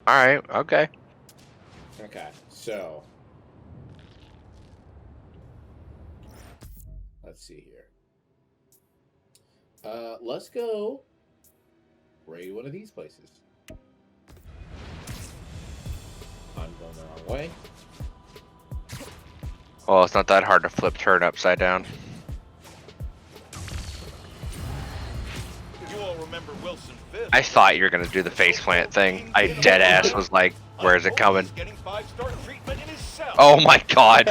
All right. Okay. Okay, so let's see here. Let's go raid one of these places. I'm going the wrong way. Well, it's not that hard to flip turn upside down. You all remember Wilson Fisk? I thought you were gonna do the faceplant thing. I dead ass was like, "Where's it coming?" Getting 5-star treatment in his cell. Oh my god!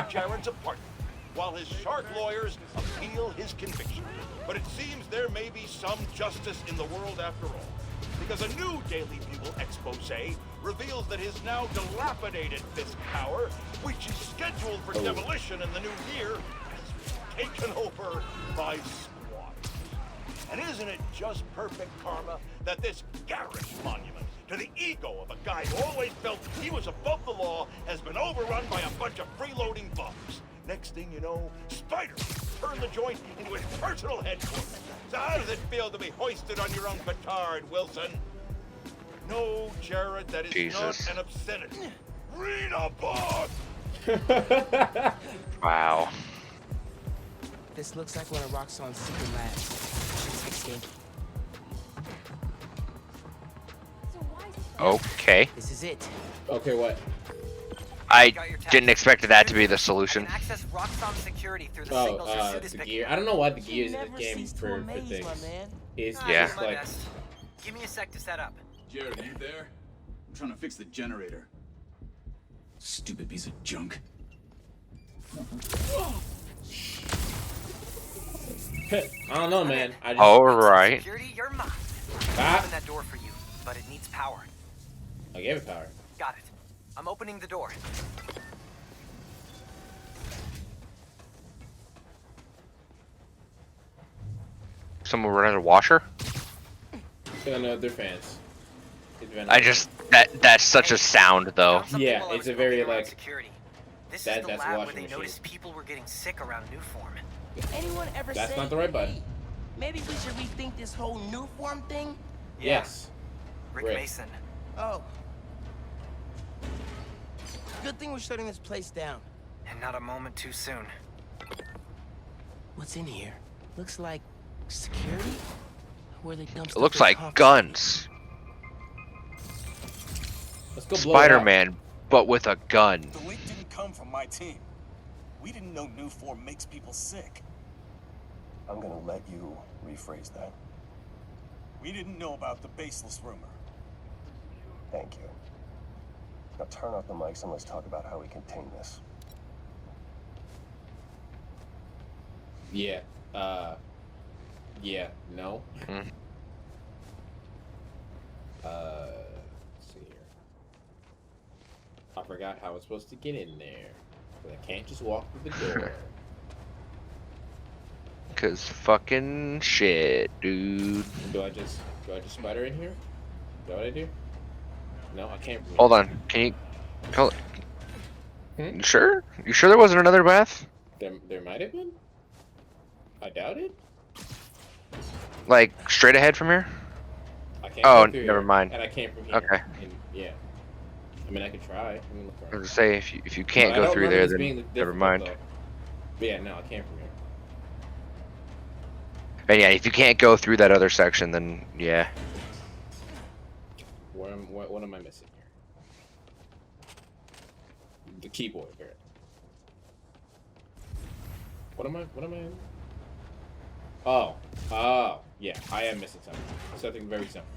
Jared's apartment, while his shark lawyers appeal his conviction. But it seems there may be some justice in the world after all, because a new Daily Bugle expose reveals that his now dilapidated Fisk Tower, which is scheduled for demolition in the new year, has been taken over by squatters. And isn't it just perfect karma that this garish monument to the ego of a guy who always felt he was above the law has been overrun by a bunch of freeloading bums? Next thing you know, Spider turned the joint into his personal headquarters. So how does it feel to be hoisted on your own petard, Wilson? No, Jared, that is Jesus. not an obscenity. Read a book! Wow. This looks like one of Roxxon's secret labs. Escape. Okay. This is it. Okay, what? I didn't expect that to be the solution. Access Roxxon security through the Oh, signals your suit is the picking gear. up. I don't know why the gears in Never this game cease to for amaze, things. my man. It's Yeah. just My like best. Give me a sec to set up. Jared, are you there? I'm trying to fix the generator. Stupid piece of junk. I don't know, man. I just All right. Security, you're mine. Ah. Open that door for you, but it needs power. I gave it power. Got it. I'm opening the door. Someone run a washer? No, they're fans. I just that's such a sound though. Found something Yeah, while I it's was a very, poking around like, security. This that- is the that's a lab where washing they machine. noticed people were getting sick around Newform. Anyone ever That's say, not the right button. "Hey, maybe we should rethink this whole new form thing"? Yes. Rick Rick. Mason. Oh. Good thing we're shutting this place down. And not a moment too soon. What's in here? Looks like security? Where they dump It stuff looks they like confiscate. guns. Let's go blow it up. Spider-Man, but with a gun. The leak didn't come from my team. We didn't know new form makes people sick. I'm gonna let you rephrase that. We didn't know about the baseless rumor. Thank you. Now turn off the mics and let's talk about how we contain this. Yeah. Yeah. No. Hmm. Let's see here. I forgot how it's supposed to get in there. But I can't just walk through the door. Cause fucking shit, dude. do I just spider in here? Is that what I do? No, I can't. Hold on. Can you? Hold. Hmm? You sure? You sure there wasn't another bath? There might have been. I doubt it. Like straight ahead from here? I can't. Oh, go through never here, mind. And I can't from here. Okay. And, yeah. I mean, I could try. Let me look I around. was gonna say if you can't No, I go don't through remember there, this being then difficult, never mind. though. But yeah, no, I can't from here. And yeah, if you can't go through that other section, then yeah. What am I missing here? The keyboard here. What am I in? Oh, yeah, I am missing something. Something very simple.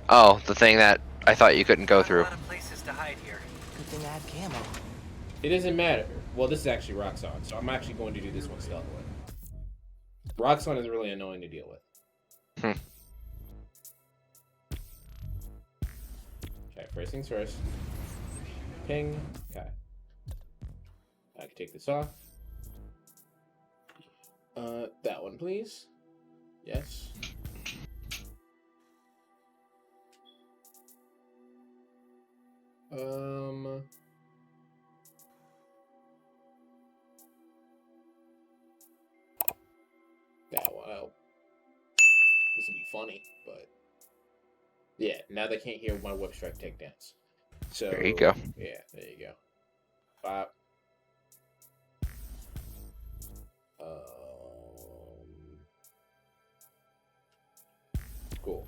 Oh, the thing that I thought you couldn't go Not through. a lot of places to hide here. Good thing I had camo. It doesn't matter. Well, this is actually Roxxon, so I'm actually going to do this one stealthily. Roxxon is really annoying to deal with. Hmm. Okay, first things first. Ping. Okay. I can take this off. That one, please. Yes. That one. Oh. This will be funny, but Yeah, now they can't hear my whip strike takedowns. So There you go. Yeah, there you go. Pop. Cool.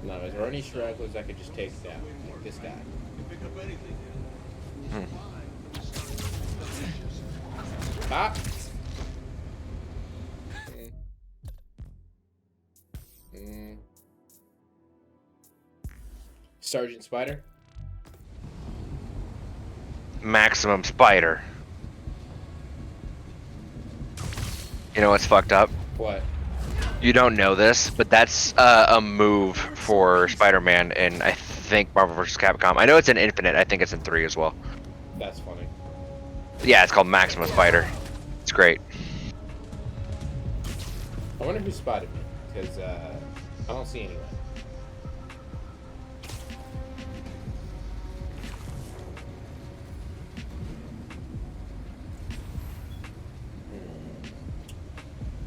Now, is there any stragglers I could just take down? Like this guy. Pop. Sergeant Spider. Maximum Spider. You know what's fucked up? What? You don't know this, but that's a move for Spider-Man in, I think, Marvel vs. Capcom. I know it's in Infinite. I think it's in 3 as well. That's funny. Yeah, it's called Maximum Spider. It's great. I wonder who spotted me, because I don't see anyone.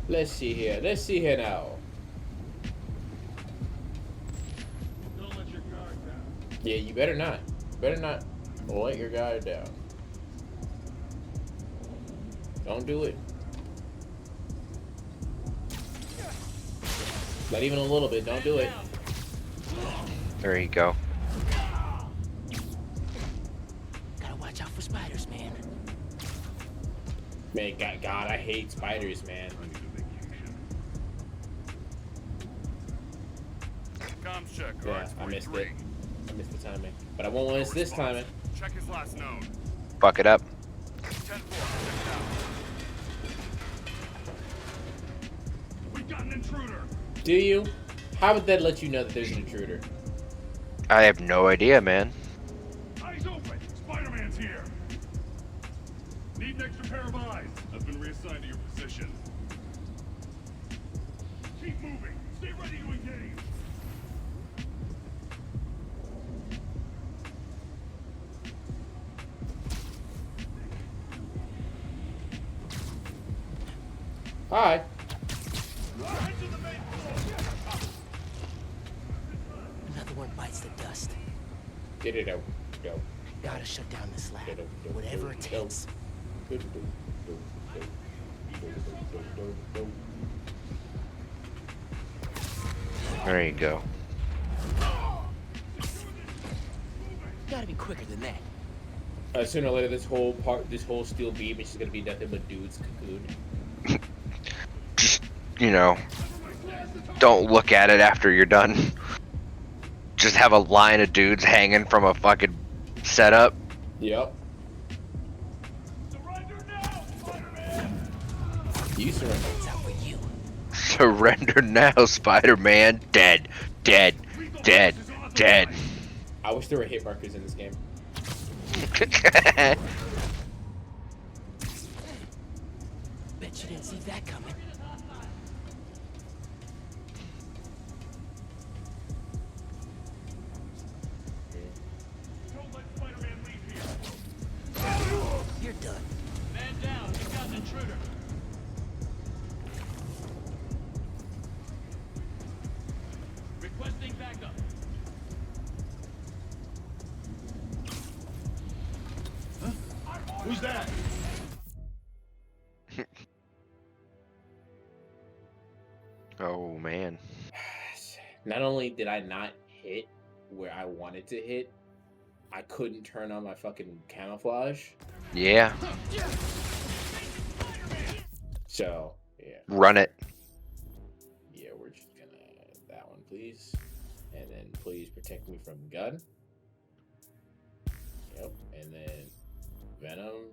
Let's see here. Let's see here now. Don't let your guard down. Yeah, you better not. Better not let your guard down. Don't do it. Not even a little bit. Don't do it. There you go. Gotta watch out for spiders, man. Man, God, I hate spiders, man. Comms check. Yeah, I missed it. I missed the timing. But I won't miss this timing. Check his last known. Fuck it up. 10-4. Check it out. We got an intruder. Do you? How would that let you know that there's an intruder? I have no idea, man. Eyes open. Spider-Man's here. Need an extra pair of eyes. I've been reassigned to your position. Keep moving. Stay ready to engage. Hi. Another one bites the dust. Get it out. Go. Gotta shut down this lab. Whatever it takes. There you go. Gotta be quicker than that. Sooner or later, this whole steel beam is just gonna be nothing but dudes cocooned. Just, you know, don't look at it after you're done. Just have a line of dudes hanging from a fucking setup. Yep. Surrender now, Spider-Man. You surrender. It's out for you. Surrender now, Spider-Man. Dead. Dead. Dead. Dead. I wish there were hit markers in this game. Bet you didn't see that coming. Don't let Spider-Man leave here. You're done. Man down. You've got an intruder. Requesting backup. Who's that? Oh, man. Not only did I not hit where I wanted to hit, I couldn't turn on my fucking camouflage. Yeah. So, yeah. Run it. Yeah, we're just gonna... That one, please. And then please protect me from gun. Yep. And then Venom.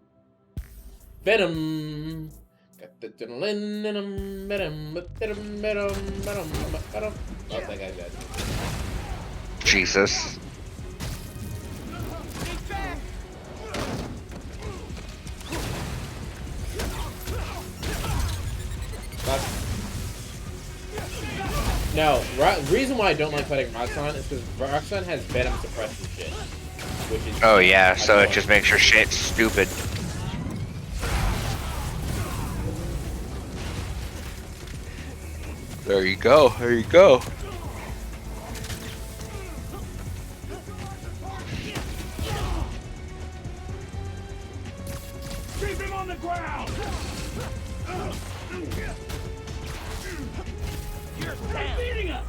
Venom! Got the adrenaline in 'em, venom, venom, venom, venom, venom. Oh, that guy's dead. Jesus. No, reason why I don't like fighting Roxxon is because Roxxon has Venom suppression shit. Which is Oh, yeah, so it annoying. just makes your shit stupid. There you go. There you go. Keep him on the ground! You're beating us!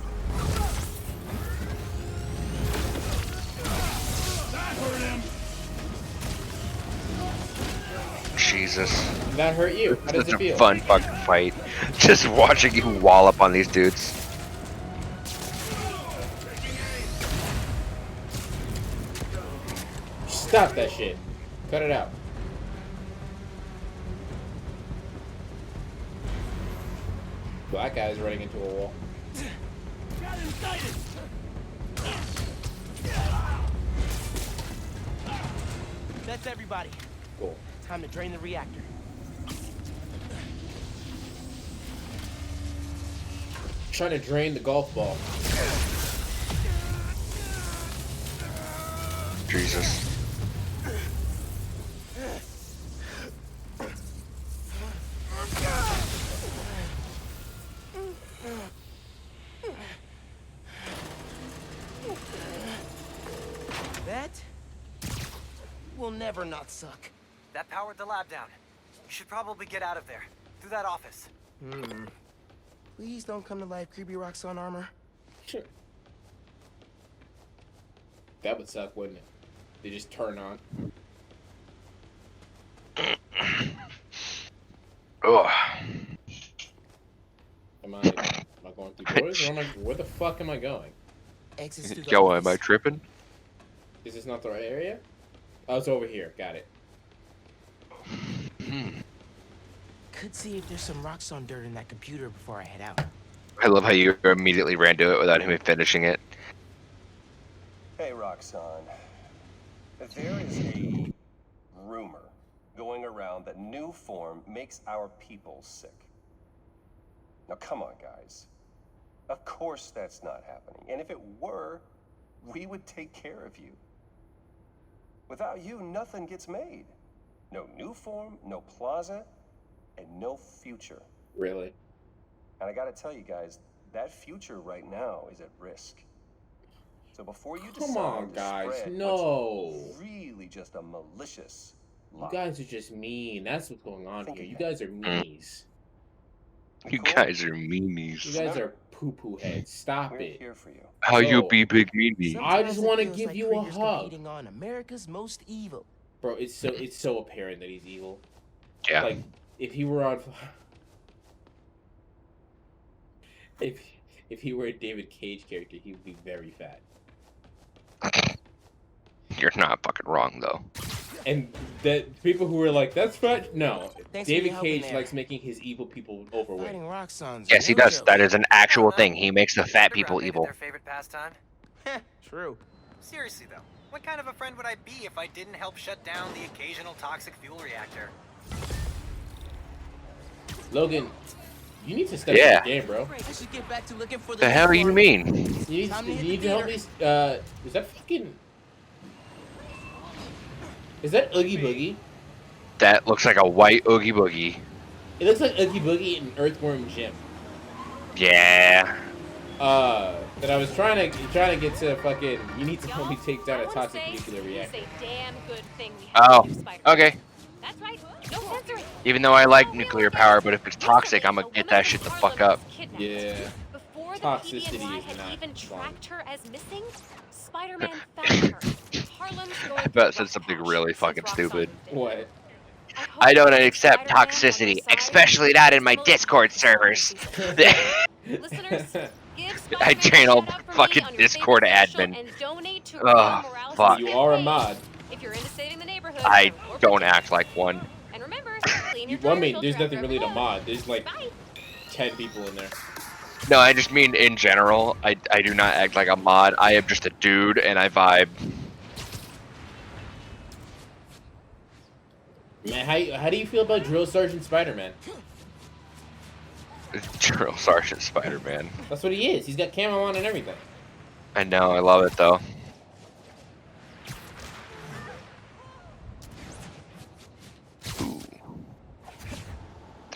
That hurt him! Jesus. That hurt you. How does It's it a feel? fun fucking fight. Just watching you wallop on these dudes. Stop that shit. Cut it out. Black guy's running into a wall. Got him sighted! That's everybody. Cool. Time to drain the reactor. Trying to drain the golf ball. Jesus. That will never not suck. That powered the lab down. You should probably get out of there. Through that office. Please don't come to life, creepy Roxxon armor. Sure. That would suck, wouldn't it? They just turn on. Ugh. Am I going through doors? Or where the fuck am I going? Exits through the Yo, office. am I tripping? Is this not the right area? Oh, it's over here. Got it. Could see if there's some Roxxon dirt in that computer before I head out. I love how you immediately ran to it without him finishing it. Hey, Roxxon. There is a rumor going around that new form makes our people sick. Now, come on, guys. Of course that's not happening. And if it were, we would take care of you. Without you, nothing gets made. No new form, no plaza, and no future. Really? And I gotta tell you guys, that future right now is at risk. So before you Come decide on, to guys. spread No. what's really just a malicious lie. You guys are just mean. That's what's going on Think here. You again. guys are meanies. You guys are meanies. You guys are poo-poo heads. Stop We're it. here for you. How you Bro. be big meanie? I just Sometimes it wanna feels give like you a Krieger's hug. competing on America's most evil. Bro, it's so apparent that he's evil. Yeah. Like, if he were on... If he were a David Cage character, he would be very fat. You're not fucking wrong though. And that people who were like, that's fat. No, Thanks for David your help in Cage there. likes making his evil people overweight. Fighting Roxxon's Yes, he no does. joke. That is an actual I don't know. thing. He makes the fat people Underground made it evil. their favorite pastime. True. Seriously though, what kind of a friend would I be if I didn't help shut down the occasional toxic fuel reactor? Logan, you need to step Yeah. up the game, bro. I should get back to looking for The hell you mean? You Time to hit need the to help theater. these. Is that fucking? Is that Oogie Boogie? That looks like a white Oogie Boogie. It looks like Oogie Boogie and Earthworm Jim. Yeah. That I was trying to get to fucking. You need to help me take down a toxic nuclear reactor. It's a damn good thing we have Oh, a new Spider-Man. okay. That's right. No censoring. Even though I like nuclear power, but if it's toxic, I'm gonna get that shit the fuck up. Yeah. Before the Toxicity PBNY is had not even fun. tracked her as missing, Spider-Man found her. Harlem's going I through bet a it said rough something patch really since fucking Roxxon stupid. moved in. What? hope I don't that accept Spider-Man on toxicity, their side especially not in my similar to Discord Roxxon servers. Listeners, give I Spider-Man train a all shout out for me fucking on your Discord favorite social admin. and donate to Ugh, Real Morales' fuck. You are a campaign. mod. If you're into saving the neighborhood, I or don't protect act like one. it. And remember, clean your Well, I tire mean, filter there's nothing after really to every mod. There's like load. Bye. 10 people in there. No, I just mean in general. I do not act like a mod. I am just a dude and I vibe. Man, how do you feel about Drill Sergeant Spider-Man? Drill Sergeant Spider-Man. That's what he is. He's got camo on and everything. I know, I love it though. Ooh.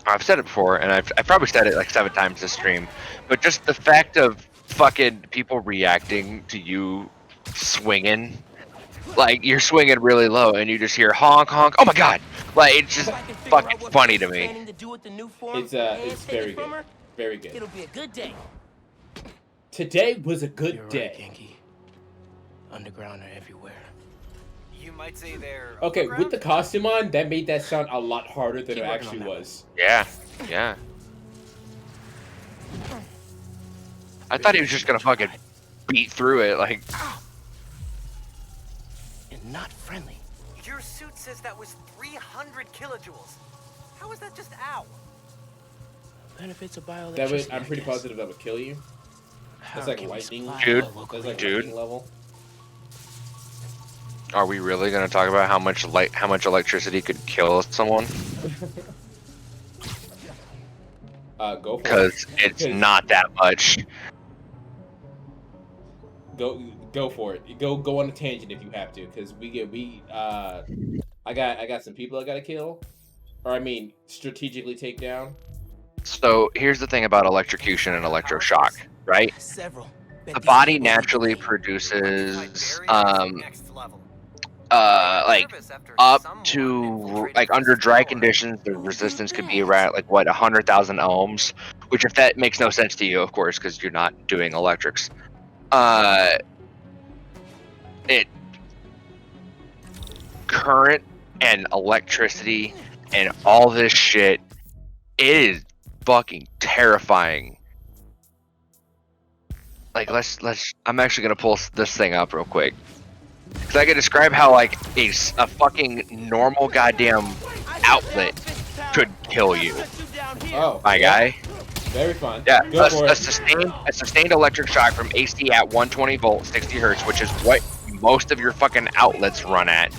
I've said it before, and I've probably said it like 7 times this stream, but just the fact of fucking people reacting to you swinging, like you're swinging really low, and you just hear honk honk. Oh my god! Like it's just fucking funny to me. It's very good, very good. It'll be a good day. Today was a good You're day. right, Genki. Underground are everywhere. You might say they're Okay, with underground? the costume on, that made that sound a lot harder than Keep it working actually on that. was. Yeah, yeah. I thought he was just gonna fucking beat through it, like. And not friendly. Your suit says that was 300 kilojoules. How is that just ow? Benefits of bioelectricity. That would, I'm I pretty guess. positive that would kill you. That's How like can we lightning. supply Dude, all local That's like Dude. lightning level. Are we really gonna talk about how much electricity could kill someone? Go for it. Because it's not that much. Go for it. Go on a tangent if you have to, because I got some people I gotta kill, or I mean strategically take down. So here's the thing about electrocution and electroshock, right? Several. The body naturally produces Next level. like up to like under dry conditions the resistance could be around like what 100,000 ohms, which if that makes no sense to you, of course, because you're not doing electrics. It current and electricity and all this shit is fucking terrifying. Like let's I'm actually gonna pull this thing up real quick. Cause I can describe how like a fucking normal goddamn outlet could kill you. Oh, My yeah. guy. Very fun. Yeah, Go for a it. sustained electric shock from AC at 120 volts, 60 hertz, which is what most of your fucking outlets run at,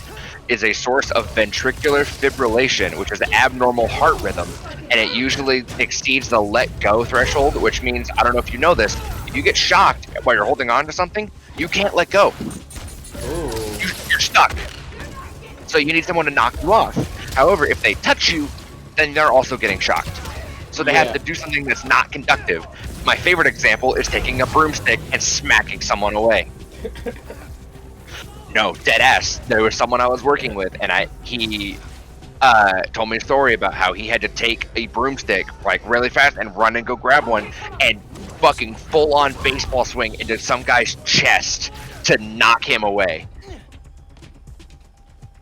is a source of ventricular fibrillation, which is an abnormal heart rhythm, and it usually exceeds the let go threshold, which means, I don't know if you know this, if you get shocked while you're holding on to something, you can't let go. Ooh. You're stuck. So you need someone to knock you off. However, if they touch you, then they're also getting shocked. So they have to do something that's not conductive. My favorite example is taking a broomstick and smacking someone away. No, dead ass. There was someone I was working with, and he told me a story about how he had to take a broomstick like really fast and run and go grab one and fucking full on baseball swing into some guy's chest to knock him away.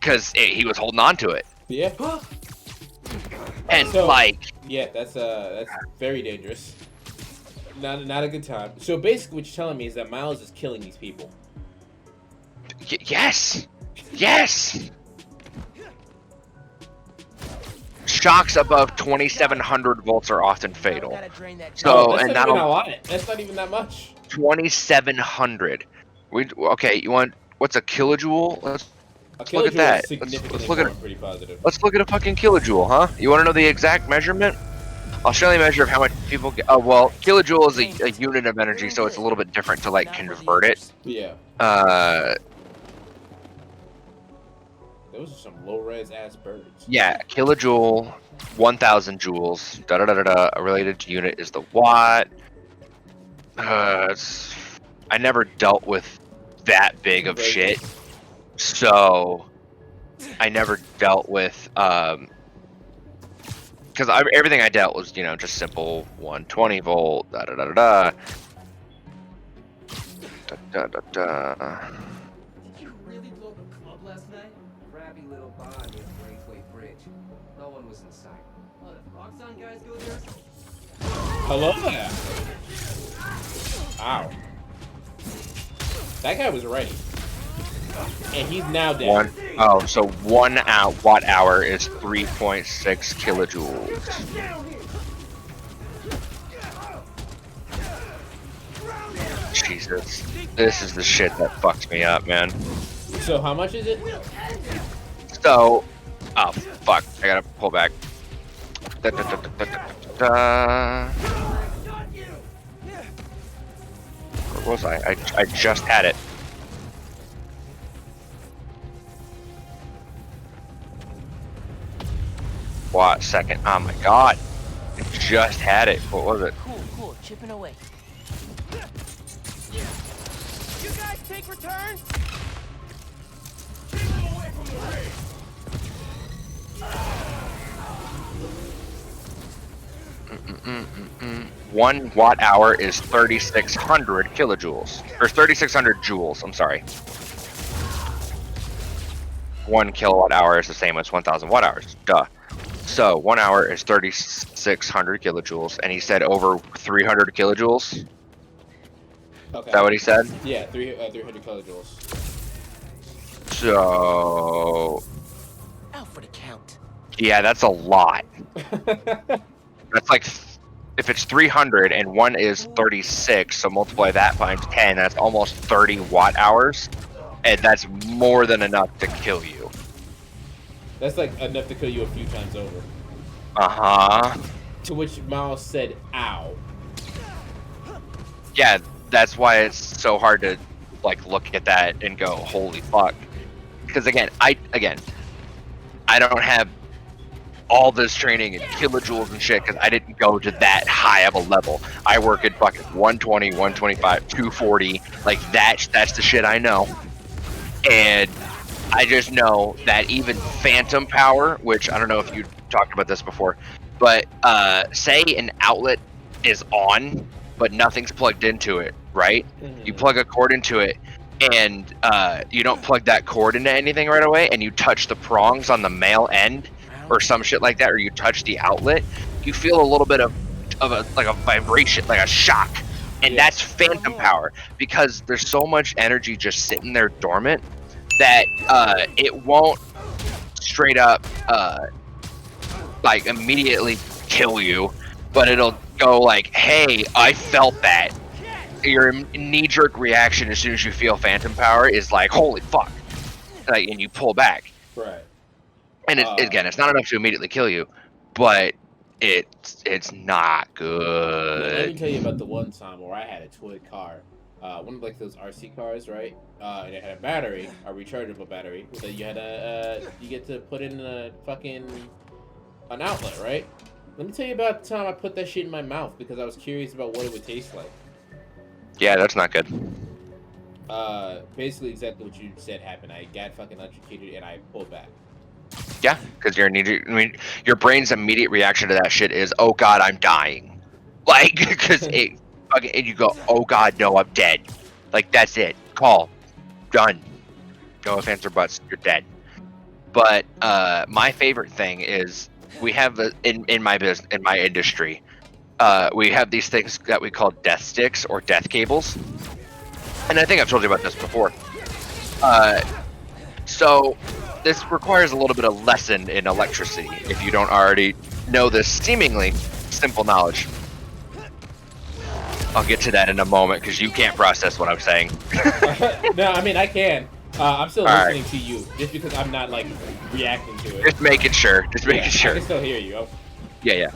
Because he was holding on to it. Yeah. And So- like, Yeah, that's very dangerous. Not a good time. So basically, what you're telling me is that Miles is killing these people. yes, yes. Shocks above 2,700 volts are often fatal. So, that's and not even a that'll lot. That's not even that much. 2,700. Okay, you want what's a kilojoule? Let's A look at kilojoule that. is significantly Let's look at more, I'm pretty positive. Let's look at a fucking kilojoule, huh? You want to know the exact measurement? I'll show you a measure of how much people get. Oh well, kilojoule is a unit of energy, so it's a little bit different to like convert it. Yeah. Those are some low-res ass birds. Yeah, kilojoule, 1,000 joules. Da da da da da. A related unit is the watt. I never dealt with that big of shit, so I never dealt with because everything I dealt was just simple 120 volt. Da da da da da da da da. Did you really blow the club last night? Crappy little bar near Braithwaite Bridge. No one was inside. Oh, the Roxxon guys go there? Hello there. Ow. That guy was ready. And he's now dead. So 1 watt hour is 3.6 kilojoules. Jesus, this is the shit that fucks me up, man. So how much is it? So, oh fuck, I gotta pull back. Da, da, da, da, da, da, da. Where was I? I just had it. Watt second. Oh my god. just had it. What was it? Cool, chipping away. You guys take return? Mm-mm-mm-mm. 1 watt-hour is 3,600 kilojoules. Or 3,600 joules, I'm sorry. 1 kilowatt-hour is the same as 1,000 watt-hours. Duh. So, 1 hour is 3,600 kilojoules, and he said over 300 kilojoules? Okay. Is that what he said? Yeah, 300 kilojoules. So... Out for the count. Yeah, that's a lot. That's like... If it's 300 and 1 is 36, so multiply that times 10, that's almost 30 watt-hours. And that's more than enough to kill you. That's like enough to kill you a few times over. Uh-huh. To which Miles said, ow. Yeah, that's why it's so hard to like look at that and go, holy fuck. Because again, I don't have all this training and kilojoules and shit because I didn't go to that high of a level. I work at fucking 120, 125, 240. Like that's the shit I know. And I just know that even phantom power, which I don't know if you talked about this before, but say an outlet is on, but nothing's plugged into it, right? You plug a cord into it, and you don't plug that cord into anything right away, and you touch the prongs on the male end, or some shit like that, or you touch the outlet, you feel a little bit of a vibration, like a shock, and that's phantom power because there's so much energy just sitting there dormant that it won't straight up like immediately kill you, but it'll go like, hey, I felt that. Your knee-jerk reaction as soon as you feel phantom power is like, holy fuck, like, and you pull back. Right. And again, it's not enough to immediately kill you, but it's not good. Let me tell you about the one time where I had a toy car. One of like those RC cars, right? And it had a battery, a rechargeable battery that you had you get to put in an outlet, right? Let me tell you about the time I put that shit in my mouth because I was curious about what it would taste like. Yeah, that's not good. Basically exactly what you said happened. I got fucking electrocuted and I pulled back. Yeah, because your brain's immediate reaction to that shit is, oh god, I'm dying. Like, because and you go, oh god, no, I'm dead. Like, that's it. Call. Done. No ifs, ands, or buts. You're dead. But my favorite thing is we have in my business, in my industry, we have these things that we call death sticks or death cables. And I think I've told you about this before. So this requires a little bit of lesson in electricity if you don't already know this seemingly simple knowledge. I'll get to that in a moment because you can't process what I'm saying. No, I mean I can. I'm still listening to you just because I'm not like reacting to it. Just making sure. Just making sure. I can still hear you. Yeah.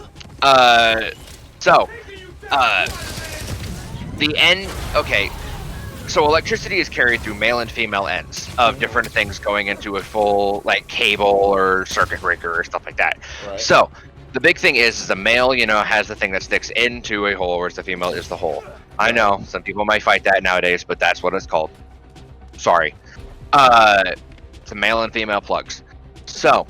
The end. Okay. So electricity is carried through male and female ends of different things going into a full like cable or circuit breaker or stuff like that. Right. So the big thing is the male, has the thing that sticks into a hole, whereas the female is the hole. I know some people might fight that nowadays, but that's what it's called. Sorry. It's a male and female plugs. So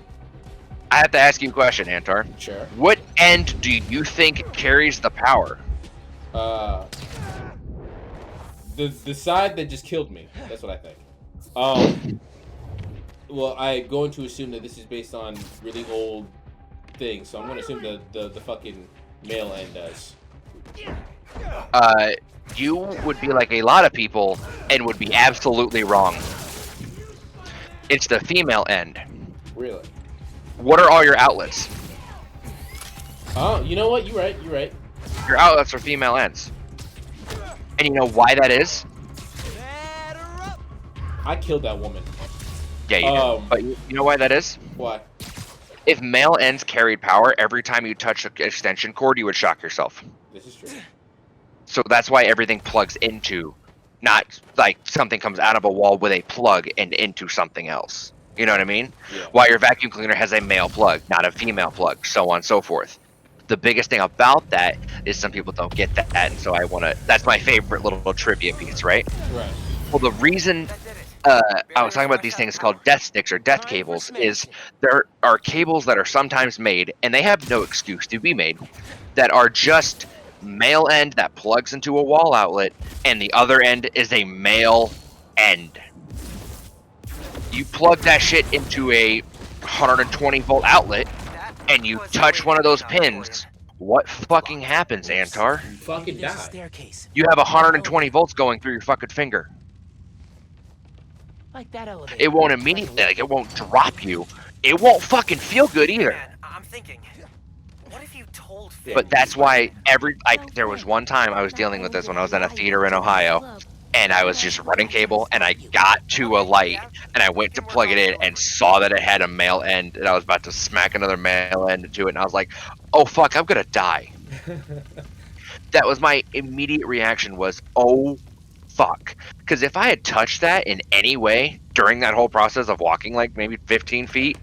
I have to ask you a question, Antar. Sure. What end do you think carries the power? The side that just killed me. That's what I think. Well, I'm going to assume that this is based on really old things, so I'm going to assume the fucking male end does. You would be like a lot of people and would be absolutely wrong. It's the female end. Really? What are all your outlets? Oh, you know what? You're right. Your outlets are female ends. And you know why that is? I killed that woman. Yeah, you did. But you know why that is? Why? If male ends carried power, every time you touch an extension cord, you would shock yourself. This is true. So that's why everything plugs into, not like something comes out of a wall with a plug and into something else. You know what I mean? Yeah. Why your vacuum cleaner has a male plug, not a female plug, so on and so forth. the biggest thing about that is some people don't get that, and so I want to. That's my favorite little trivia piece, right? Right. Well, the reason I was talking about these things called death sticks or death cables is there are cables that are sometimes made, and they have no excuse to be made, that are just male end that plugs into a wall outlet, and the other end is a male end. You plug that shit into a 120 volt outlet, and you touch one of those pins. What fucking happens, Antar? You fucking There's a die. staircase. You have 120 volts going through your fucking finger. Like that elevator. It won't immediately, like, it won't drop you. It won't fucking feel good either. Man, I'm thinking, what if you told Finn? But that's why there was one time I was dealing with this when I was in a theater in Ohio, and I was just running cable, and I got to a light, and I went to plug it in and saw that it had a male end, and I was about to smack another male end into it, and I was like, oh fuck, I'm gonna die. That was my immediate reaction, was, oh fuck. Because if I had touched that in any way during that whole process of walking like maybe 15 feet,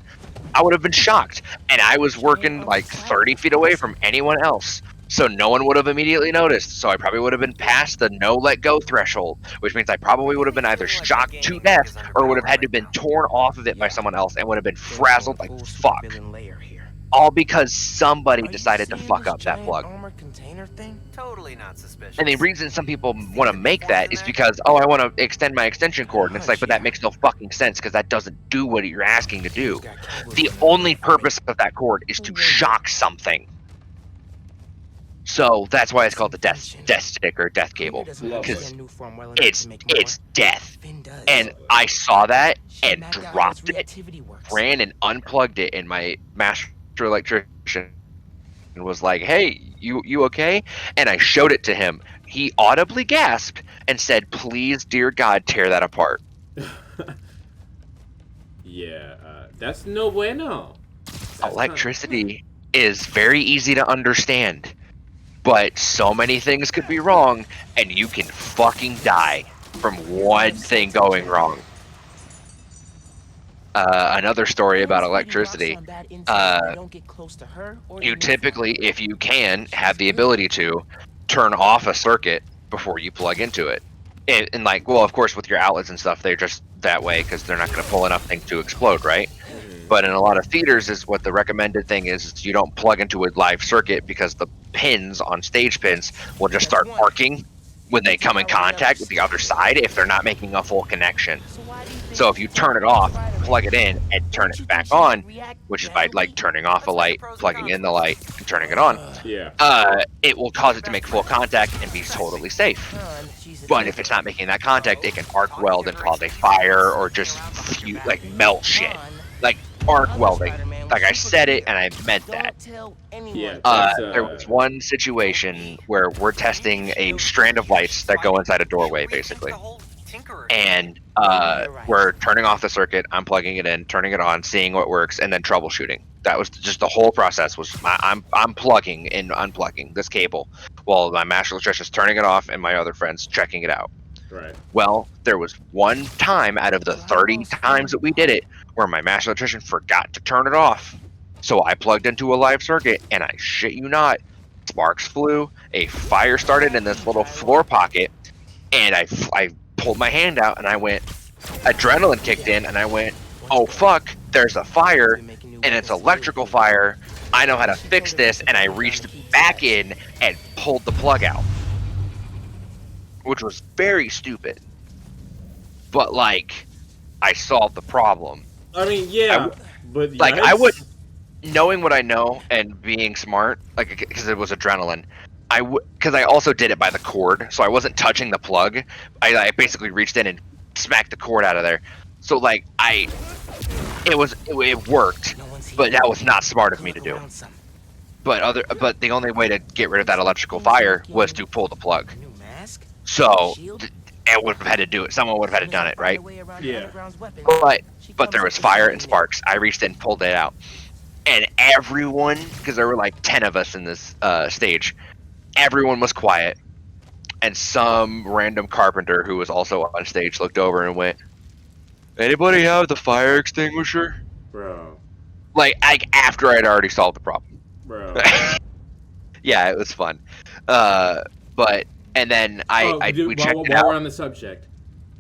I would have been shocked. And I was working like 30 feet away from anyone else. So no one would have immediately noticed. So I probably would have been past the no let go threshold, which means I probably would have been either shocked to death or would have had to have been torn off of it by someone else and would have been frazzled like fuck. All because somebody decided to fuck up that plug. Totally not suspicious. And the reason some people want to make that is because, oh, I want to extend my extension cord. And it's like, but that makes no fucking sense because that doesn't do what you're asking to do. The only purpose of that cord is to shock something. So that's why it's called the death stick or death cable. Because it's death. And I saw that and dropped it, ran and unplugged it, and my master electrician was like, hey, you okay? And I showed it to him. He audibly gasped and said, please, dear God, tear that apart. Yeah, that's no bueno. Electricity is very easy to understand, but so many things could be wrong, and you can fucking die from one thing going wrong. Another story about electricity. You typically, if you can, have the ability to turn off a circuit before you plug into it. And like, well, of course, with your outlets and stuff, they're just that way because they're not going to pull enough things to explode, right? But in a lot of theaters, is what the recommended thing is you don't plug into a live circuit because the pins on stage pins will just start arcing when they come in contact with the other side if they're not making a full connection. So if you turn it off, plug it in, and turn it back on, which is by like turning off a light, plugging in the light, and turning it on, it will cause it to make full contact and be totally safe. But if it's not making that contact, it can arc weld and cause a fire or just like melt shit. Like arc welding. Like I said it and I meant that. There was one situation where we're testing a strand of lights that go inside a doorway, basically. And we're turning off the circuit, I'm plugging it in, turning it on, seeing what works, and then troubleshooting. That was just the whole process. Was I'm plugging and unplugging this cable while my master electrician is turning it off and my other friends checking it out. Right. Well, there was one time out of the 30 times that we did it where my master electrician forgot to turn it off. So I plugged into a live circuit, and I shit you not, sparks flew, a fire started in this little floor pocket, and I pulled my hand out, and I went, adrenaline kicked in, and I went, oh fuck, there's a fire, and it's electrical fire, I know how to fix this, and I reached back in and pulled the plug out. Which was very stupid. But, like, I solved the problem. I mean, yeah, but like, I would, knowing what I know and being smart, like, because it was adrenaline, because I also did it by the cord, so I wasn't touching the plug. I basically reached in and smacked the cord out of there. So, like, it worked, but that was not smart of me to do. But the only way to get rid of that electrical fire was to pull the plug. So, I would have had to do it. Someone would have had to done it, right? Yeah. But there was fire and sparks. I reached in, pulled it out, and everyone, because there were like 10 of us in this stage, everyone was quiet, and some random carpenter who was also on stage looked over and went, "Anybody have the fire extinguisher?" Bro. Like after I'd already solved the problem. Bro. Yeah, it was fun. But and then we checked it while out. we're on the subject,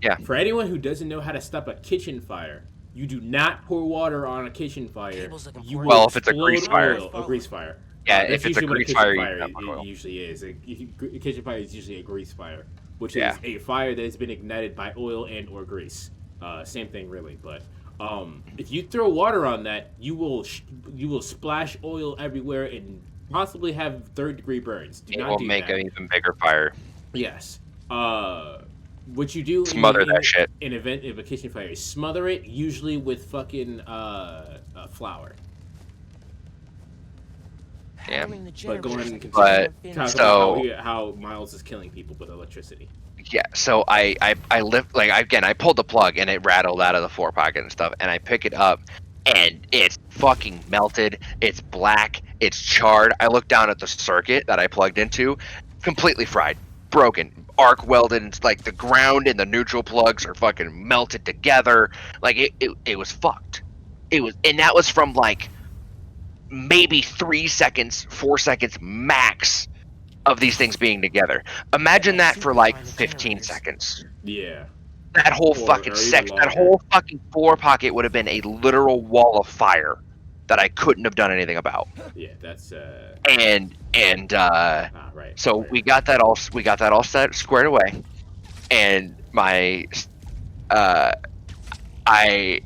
Yeah. for anyone who doesn't know how to stop a kitchen fire, you do not pour water on a kitchen fire. You will Well, if it's a explode grease fire. oil. A grease fire. Yeah, That's if it's a usually what grease kitchen fire, fire you don't put oil. usually is. A kitchen fire is usually a grease fire, which Yeah. is a fire that has been ignited by oil and or grease. Same thing, really. But if you throw water on that, you will splash oil everywhere and possibly have third-degree burns. Do It not will do make that. an even bigger fire. Yes. What you do Smother that shit. in event of a kitchen fire is smother it, usually with fucking flour. Yeah. But go ahead and continue. But Talk so about how Miles is killing people with electricity. yeah, so I lift like I pulled the plug and it rattled out of the floor pocket and stuff, and I pick it up and it's fucking melted. It's black. It's charred. I look down at the circuit that I plugged into, completely fried, broken, arc welded, and like the ground and the neutral plugs are fucking melted together. Like it was fucked. And that was from like maybe 3 seconds, 4 seconds max of these things being together. Imagine that for like 15 seconds. Yeah. That whole Or fucking even section, that longer. whole fucking floor pocket would have been a literal wall of fire that I couldn't have done anything about. Yeah, that's And right. so we got that all set squared away, and my I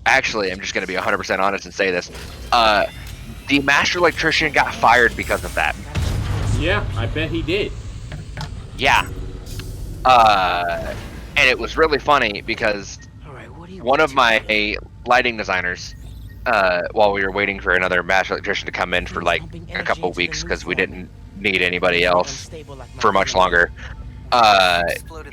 actually I'm just gonna be 100% honest and say this. The master electrician got fired because of that. Yeah, I bet he did. Yeah. And it was really funny because one of my lighting designers, while we were waiting for another master electrician to come in for like a couple of weeks because we didn't need anybody else for much longer,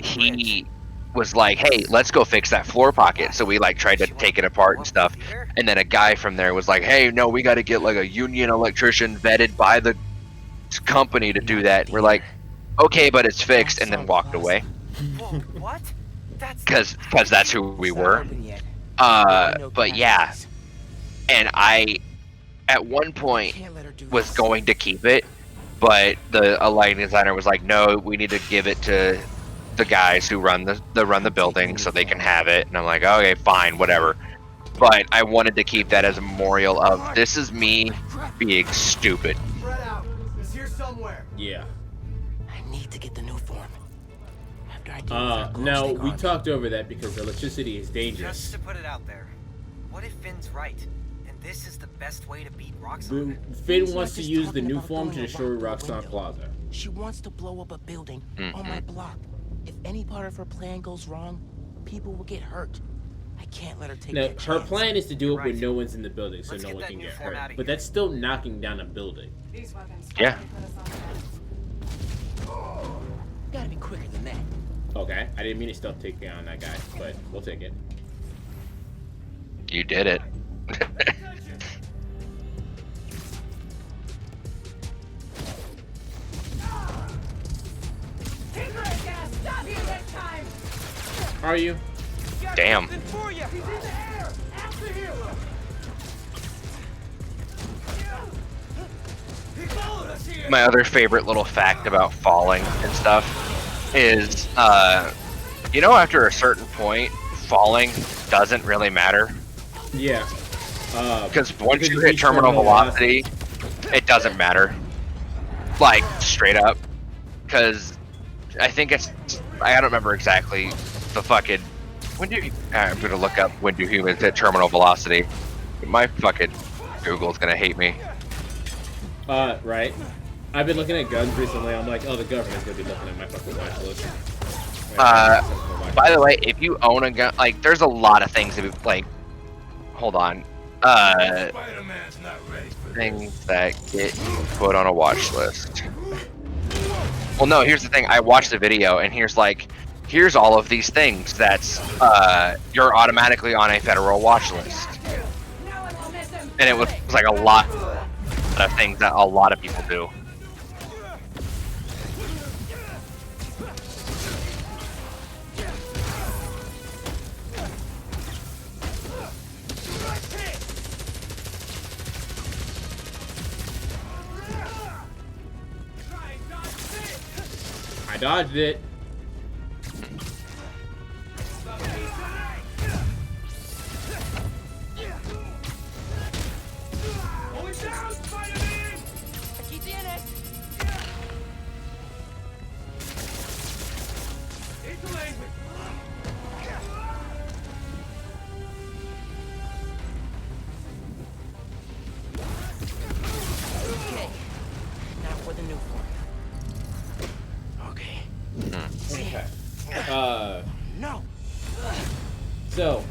he was like, hey, let's go fix that floor pocket. So we like tried to take it apart and stuff. And then a guy from there was like, hey, no, we got to get like a union electrician vetted by the company to do that. And we're like, okay, but it's fixed, and then walked away. What? Because that's who we were. But yeah, and I at one point was going to keep it, but a lighting designer was like, no, we need to give it to the guys who run the building so they can have it. And I'm like, okay, fine, whatever. But I wanted to keep that as a memorial of this is me being stupid. Spread out. He's here somewhere. Yeah. I need to get the new form. After I deal with now we talked over that because electricity is dangerous. Just to put it out there, what if Finn's right? And this is the best way to beat Roxxon? Finn wants to use the new form to destroy Roxxon Plaza. She wants to blow up a building on my block. If any part of her plan goes wrong, people will get hurt. I can't let her take Now, that her chance. plan is to do it when Right. no one's in the building, so Let's no get one that can new get form hurt. outta But here. that's still knocking down a building. These weapons Yeah. put us on edge. Gotta be quicker than that. Okay, I didn't mean to stop taking on that guy, but we'll take it. You did it. Are you? Damn. My other favorite little fact about falling and stuff is, after a certain point, falling doesn't really matter. Yeah. Because once you hit terminal velocity, it doesn't matter. Like, straight up. Because I think I don't remember exactly the fucking... I'm gonna look up when do humans hit terminal velocity. My fucking Google's gonna hate me. Right. I've been looking at guns recently. I'm like, oh, the government's gonna be looking at my fucking watch list. By the way, if you own a gun, like, there's a lot of things that we, like, hold on. Things that get you put on a watch list. Well, no, here's the thing. I watched the video, and here's all of these things that's, you're automatically on a federal watch list. And it was like a lot of things that a lot of people do. dodged it. Okay. Now for the new form. Okay. Okay. No. So,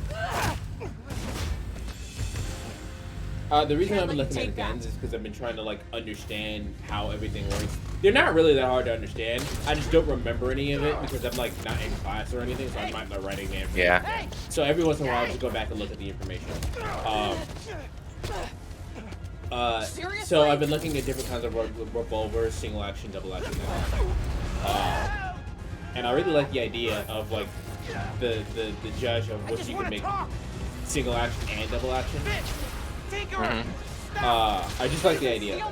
the reason I've been looking at guns is because I've been trying to like understand how everything works. They're not really that hard to understand. I just don't remember any of it because I'm like not in class or anything, so I'm not writing the information. Yeah. So every once in a while, I just go back and look at the information. So I've been looking at different kinds of revolvers, single action, double action, that kind of thing. And I really like the idea of like the judge of what you can make single action and double action. I just like the idea.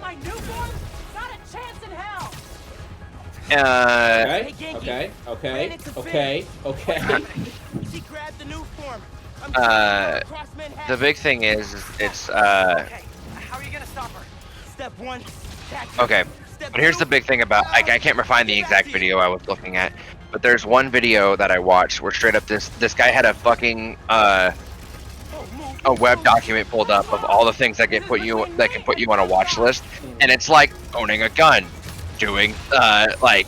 Okay. The big thing is it's How are you gonna stop her? Step one. okay. But here's the big thing about I can't find the exact video I was looking at, but there's one video that I watched where straight up this guy had a fucking a web document pulled up of all the things that can put you on a watch list, and it's like owning a gun, doing like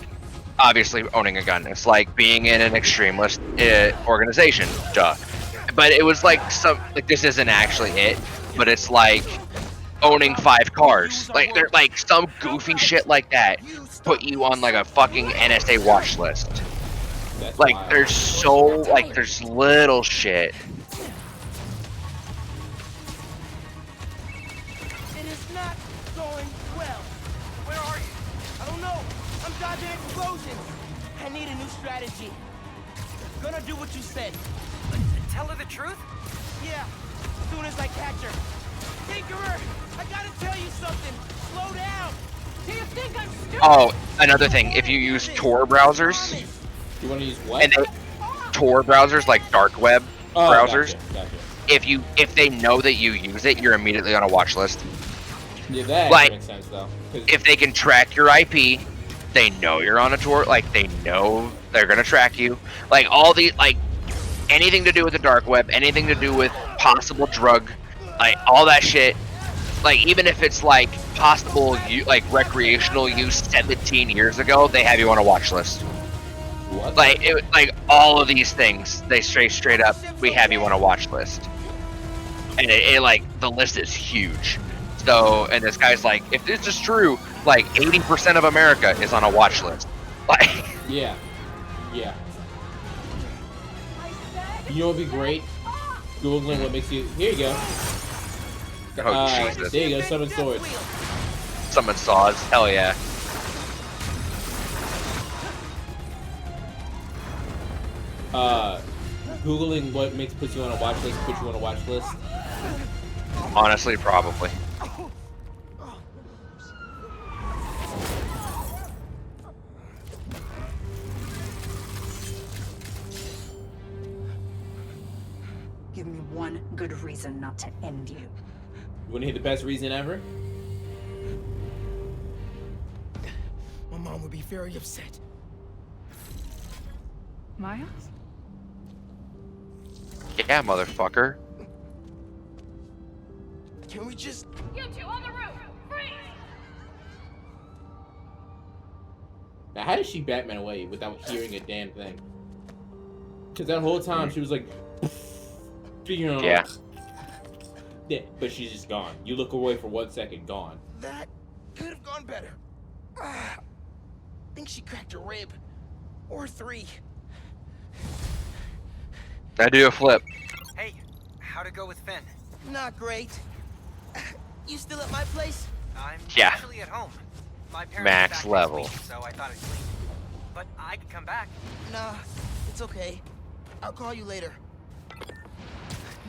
obviously owning a gun. It's like being in an extremist organization, duh. But it was like this isn't actually it, but it's like owning 5 cars. Like they're like some goofy shit like that put you on like a fucking NSA watch list. Like there's there's little shit. It is not going well. Where are you? I don't know. I'm dodging explosions. I need a new strategy. Gonna do what you said. Tell her the truth? Yeah, as soon as I catch her. Tinkerer, I gotta tell you something. Slow down. Do you think I'm stupid? Oh, another thing, if you use Tor browsers, You want to use what? and Tor browsers like dark web browsers, Gotcha. if they know that you use it, you're immediately on a watch list. Yeah, that Like, makes sense though. If they can track your IP, they know you're on a Tor. Like they know they're gonna track you. Like all the anything to do with the dark web, anything to do with possible drug, like all that shit. Like even if it's like possible like recreational use 17 years ago, they have you on a watch list. What? Like all of these things, they straight up, we have you on a watch list, and it like the list is huge. So, and this guy's like, if this is true, like 80% of America is on a watch list. Like, Yeah. You know what'd be great? Googling what makes you. Here you go. oh Jesus, There you go. Summon swords. summon saws, hell yeah. Googling what puts you on a watch list. Put you on a watch list. Honestly, probably. Give me one good reason not to end you. You want to hear the best reason ever? My mom would be very upset. Miles? Yeah, motherfucker. Can we just... You two on the roof! Freeze! Now, how did she Batman away without hearing a damn thing? Because that whole time she was like, you know, Yeah. Yeah, but she's just gone. You look away for 1 second, gone. That could have gone better. I think she cracked a rib. Or 3. I do a flip. Hey, how'd it go with Finn? Not great. You still at my place? I'm Yeah. actually at home. My parents Max are back level. next week, so I thought I'd sleep. But I could come back. Nah, it's okay. I'll call you later.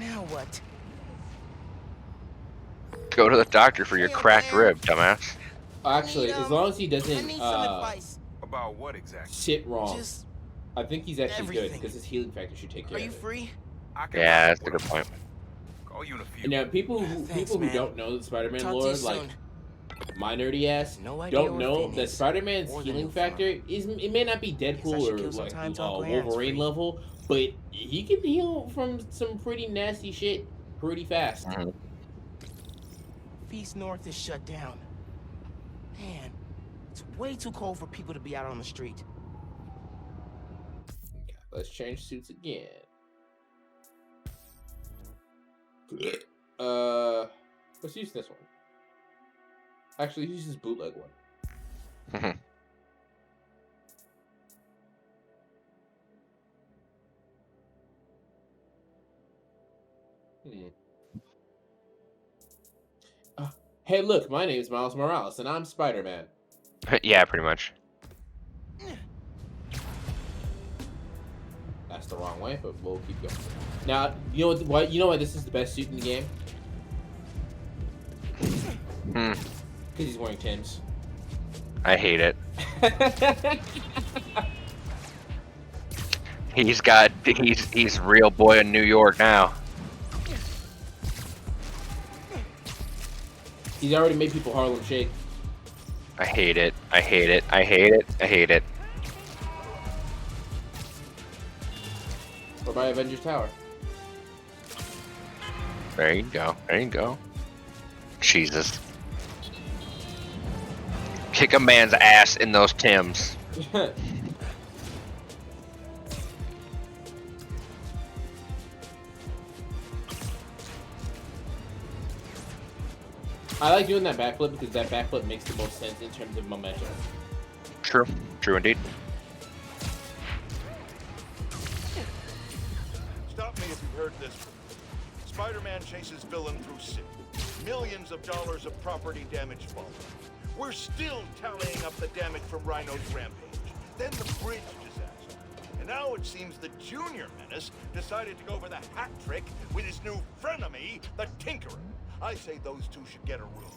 Now what? Go to the doctor for your cracked rib, dumbass. Actually, as long as he I doesn't, need some advice. About what exactly? Shit wrong. Just I think he's actually good everything. because his healing factor should take care Are of you it. free? I can Yeah, ride that's a good whatever. point. Call you in a few. And now people who Thanks, people who man. don't know the Spider-Man Talk to lore, you like soon. my nerdy ass, No idea don't where know Finn that is, Spider-Man's or the healing new factor is it may not be Guess I Deadpool should or kill some like time till Uncle Aaron's Wolverine free. level, but he can heal from some pretty nasty shit pretty fast. Mhm. Feast North is shut down. Man, it's way too cold for people to be out on the street. Let's change suits again. Let's use this one. Actually, use this bootleg one. Mhm. Hey, look, my name's Miles Morales, and I'm Spider-Man. Yeah, pretty much. That's the wrong way, but we'll keep going. Now, you know what? You know why this is the best suit in the game? Hmm. Because he's wearing Tim's. I hate it. He's real boy in New York now. He's already made people Harlem Shake. I hate it. I hate it. I hate it. I hate it. Or by Avengers Tower. There you go. There you go. Jesus. Kick a man's ass in those Tims. I like doing that backflip because that backflip makes the most sense in terms of momentum. True. True indeed. Stop me if you've heard this. Spider-Man chases villain through city. Millions of dollars of property damage follow. We're still tallying up the damage from Rhino's rampage. Then the bridge disaster. And now it seems the Junior Menace decided to go for the hat trick with his new frenemy, the Tinkerer. I say those two should get a room,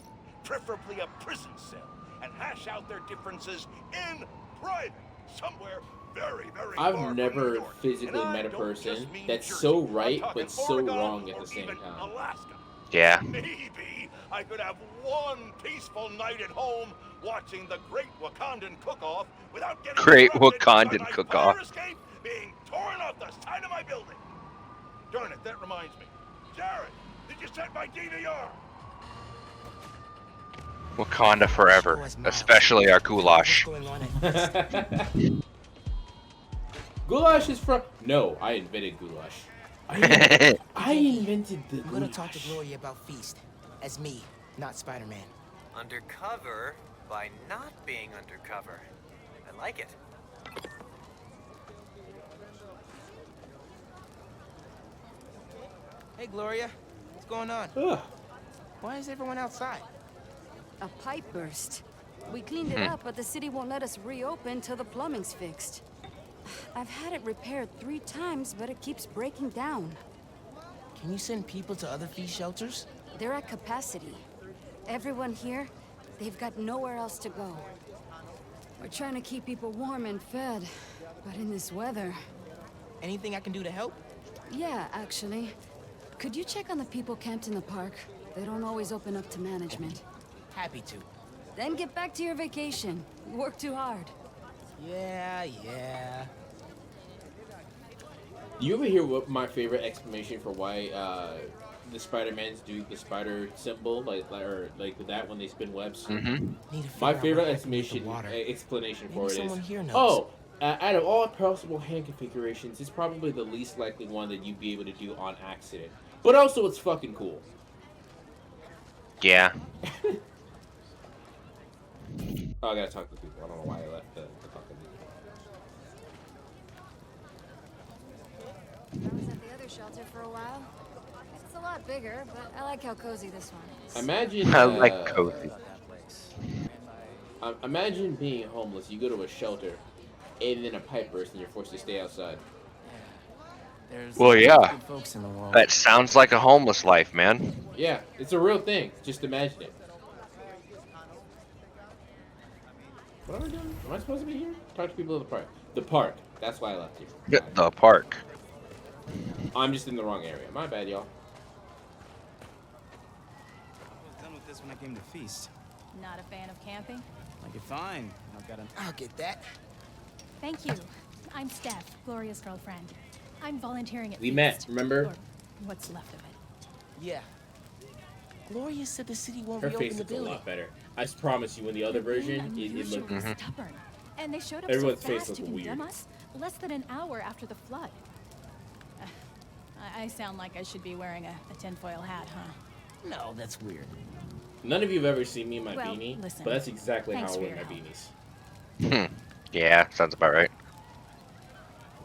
preferably a prison cell, and hash out their differences in private, somewhere very, very far I've from New never York. physically And I met a don't person just mean that's Jersey. so I'm right talking but so Oregon wrong at or the same even time. Alaska. Yeah. Maybe I could have one peaceful night at home watching the Great Wakandan Cook-Off without getting Great interrupted by Wakandan my Cook-Off. fire escape being torn off the side of my building. Darn it, that reminds me. Jared, did you set my DVR? Wakanda forever, especially our goulash. Goulash is from... No, I invented goulash. I invented the I'm gonna goulash. talk to Gloria about Feast. As me, not Spider-Man. Undercover by not being undercover. I like it. Hey, Gloria. What's going on? Ugh. Why is everyone outside? A pipe burst. We cleaned it up, but the city won't let us reopen till the plumbing's fixed. I've had it repaired 3 times, but it keeps breaking down. Can you send people to other Feast shelters? They're at capacity. Everyone here, they've got nowhere else to go. We're trying to keep people warm and fed, but in this weather... Anything I can do to help? Yeah, actually. Could you check on the people camped in the park? They don't always open up to management. Happy to. Then get back to your vacation. You work too hard. Yeah. You ever hear what my favorite explanation for why the Spider-Mans do the spider symbol, like that when they spin webs? Mm-hmm. My favorite explanation for it is, someone here knows. oh, out of all possible hand configurations, it's probably the least likely one that you'd be able to do on accident. But also, it's fucking cool. Yeah. Oh, I gotta talk to people. I don't know why I left the fucking... I was at the other shelter for a while. It's a lot bigger, but I like how cozy this one is. Imagine... I like cozy. Imagine being homeless. You go to a shelter, and then a pipe bursts, and you're forced to stay outside. There's Well, yeah. good folks in the world. That sounds like a homeless life, man. Yeah, it's a real thing. Just imagine it. What am I doing? Am I supposed to be here? Talk to people at the park. The park. That's why I left here. The park. I'm just in the wrong area. My bad, y'all. I was done with this when I came to feast. Not a fan of camping? Like it fine. I've got an. I'll get that. Thank you. I'm Steph, Gloria's girlfriend. I'm volunteering at We Feast, met, remember? or what's left of it. Yeah. Gloria said the city won't Her reopen face the looks a building. lot better. I just promise you, in the other version, it looked. Stubborn. And they showed up Everyone's so face fast looked to condemn weird. us less than an hour after the flood. I sound like I should be wearing a tinfoil hat, huh? No, that's weird. None of you have ever seen me in my Well, beanie, listen, but that's exactly how thanks I for wear your my help. beanies. Yeah, sounds about right.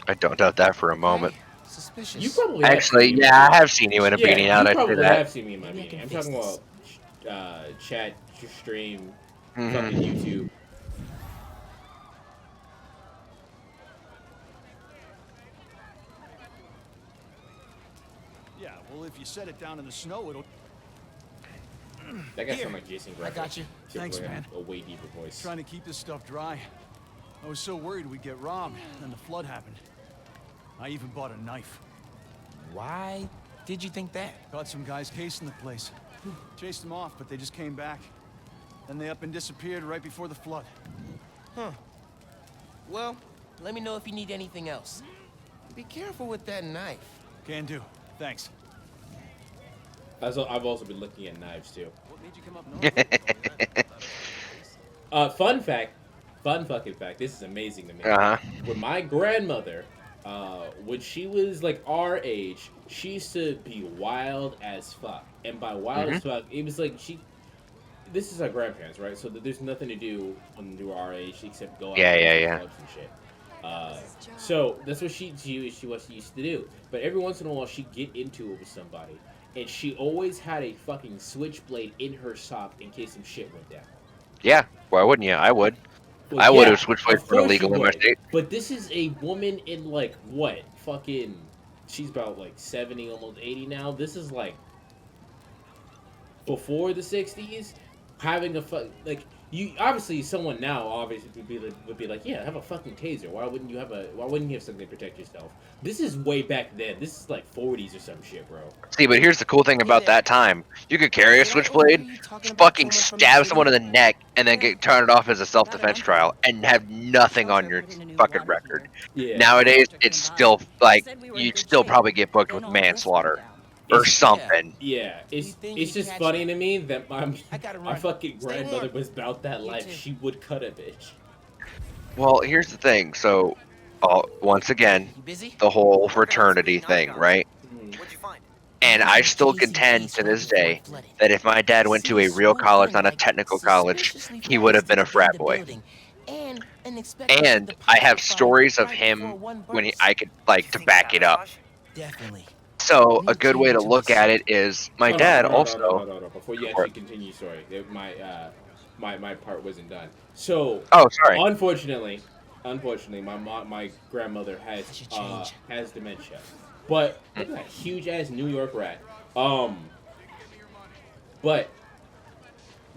I don't doubt that for a moment. Suspicious. You probably Actually, have seen me yeah, in I have seen you in a beanie. Now you that I say probably that. have seen me in my Maybe I beanie. can I'm fix talking this. about chat, stream, Mhm. fucking YouTube. Yeah, well, if you set it down in the snow, it'll. That guy Here. sounds like Jason I Greco. got you. Except Thanks, for a- man. A way deeper voice. Trying to keep this stuff dry. I was so worried we'd get robbed, and the flood happened. I even bought a knife. Why did you think that? Caught some guys casing the place. Chased them off, but they just came back. Then they up and disappeared right before the flood. Huh. Well, let me know if you need anything else. Be careful with that knife. Can do. Thanks. I've also been looking at knives too. What made you come up north? Fun fact, fun fucking fact. This is amazing to me. When my grandmother, when she was like our age, she used to be wild as fuck. And by wild as fuck, it was like she. This is our grandparents, right? So there's nothing to do when you were our age except go out and clubs and shit. So that's what she used to do. But every once in a while, she'd get into it with somebody. And she always had a fucking switchblade in her sock in case some shit went down. Yeah, why wouldn't you? I would. Well, I would yeah, have switched away of for course illegal you in my would. state. But this is a woman in like what? Fucking, she's about like 70, almost 80 now. This is like before the 60s. Having a like you obviously someone now obviously would be like, yeah, have a fucking taser. Why wouldn't you have something to protect yourself? This is way back then. This is like 40s or some shit, bro. See, but here's the cool thing about that time. You could carry a switchblade, fucking stab someone in the neck, and then turn it off as a self-defense trial, and have nothing on your fucking record. Yeah. Nowadays, it's still, like, you'd still probably get booked with manslaughter. Or something. Yeah, it's just funny to me that my fucking grandmother was about that life. She would cut a bitch. Well, here's the thing. So, once again, the whole fraternity thing, right? And I still contend to this day that if my dad went to a real college, not a technical college, he would have been a frat boy. And I have stories of him when I could, like, to back it up. Definitely. So a good way to look at it is my dad also. No. Before you actually continue, sorry, my part wasn't done. So, sorry. Unfortunately, my grandmother has dementia, but look at that huge ass New York rat. But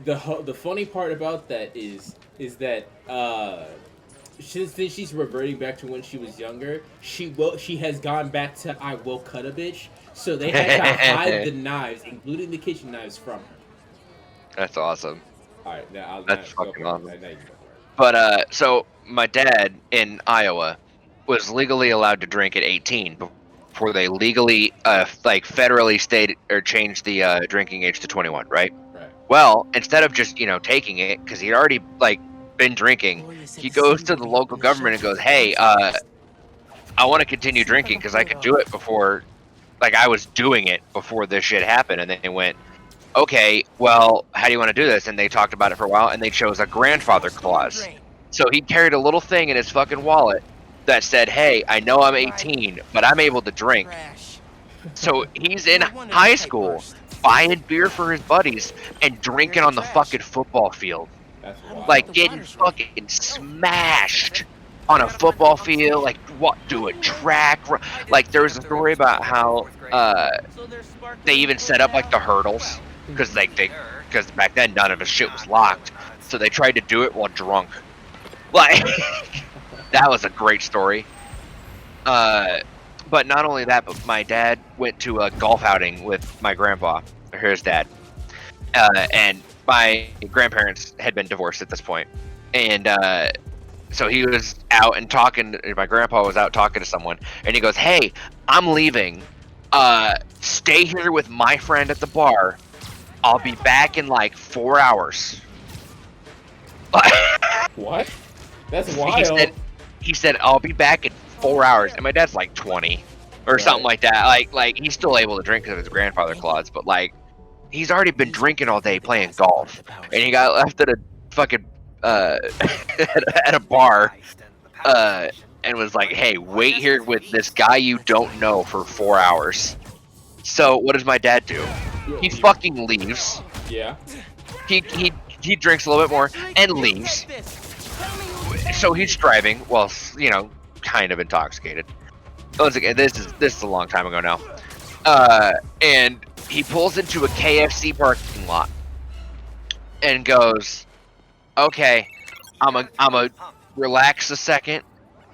the funny part about that is that since she's reverting back to when she was younger, she has gone back to I will cut a bitch. So they had to hide the knives, including the kitchen knives, from her. That's awesome. All right, now That's fucking awesome. Now you go for it. But so my dad in Iowa was legally allowed to drink at 18 before they legally like federally stated or changed the drinking age to 21, right? Right. Well, instead of just taking it because he'd already like been drinking, he goes to the local government and goes, hey, I want to continue drinking because I could do it before, like I was doing it before this shit happened. And then they went, okay, well, how do you want to do this? And they talked about it for a while and they chose a grandfather clause. So he carried a little thing in his fucking wallet that said, hey, I know I'm 18, but I'm able to drink. So he's in high school buying beer for his buddies and drinking on the fucking football field. Like getting fucking smashed on a football field, like what, do a track, like there was a story about how they even set up like the hurdles because back then none of his shit was locked, so they tried to do it while drunk. Like, that was a great story. But not only that, but my dad went to a golf outing with my grandpa, or his dad. And my grandparents had been divorced at this point. And so he was out and talking, my grandpa was out talking to someone, and he goes, "Hey, I'm leaving. Stay here with my friend at the bar. I'll be back in like 4 hours." What? That's wild. He said, "I'll be back in 4 hours." And my dad's like 20 or something like that. Like he's still able to drink because of his grandfather clause, but like he's already been drinking all day playing golf, and he got left at a fucking at a bar and was like, "Hey, wait here with this guy you don't know for 4 hours." So what does my dad do? He fucking leaves. Yeah. He drinks a little bit more and leaves. So he's driving, well, you know, kind of intoxicated. Once again, this is a long time ago now. And he pulls into a KFC parking lot and goes, "Okay, I'm a relax a second,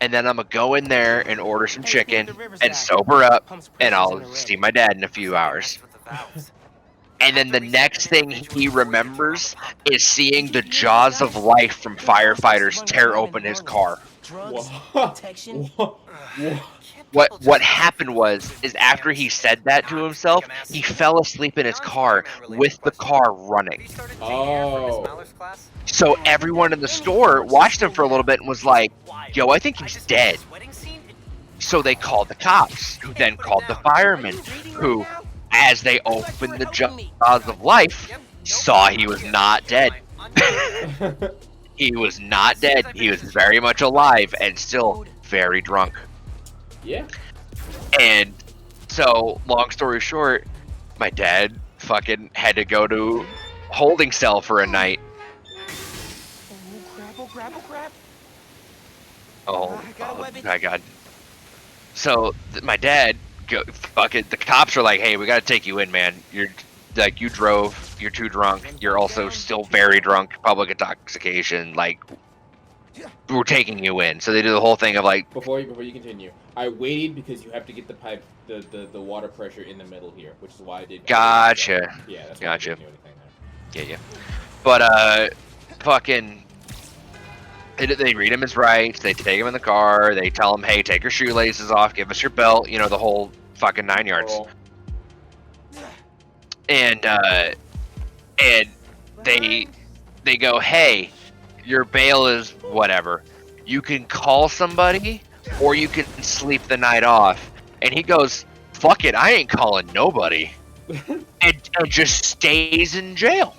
and then I'm gonna go in there and order some chicken and sober up, and I'll see my dad in a few hours." And then the next thing he remembers is seeing the jaws of life from firefighters tear open his car. What happened is after he said that to himself, he fell asleep in his car with the car running. Oh. So everyone in the store watched him for a little bit and was like, "Yo, I think he's dead." So they called the cops, who then called the firemen, who, as they opened the jaws of life, saw he was not dead. He was not dead. He was very much alive and still very drunk. Yeah. And so, long story short, my dad fucking had to go to holding cell for a night. Oh my god. So my dad, the cops are like, "Hey, we gotta take you in, man. You're like, you drove, you're too drunk, you're also still very drunk, public intoxication, like, we're taking you in." So they do the whole thing of like, Before you continue, I waited because you have to get the pipe, the water pressure in the middle here, which is why I did. Gotcha. Yeah, that's why Gotcha. I didn't do anything there. Yeah. But fucking, they read him his rights. They take him in the car. They tell him, "Hey, take your shoelaces off. Give us your belt." You know, the whole fucking 9 yards. Oh. And they go, "Hey, your bail is whatever. You can call somebody, or you can sleep the night off." And he goes, "Fuck it, I ain't calling nobody," and just stays in jail.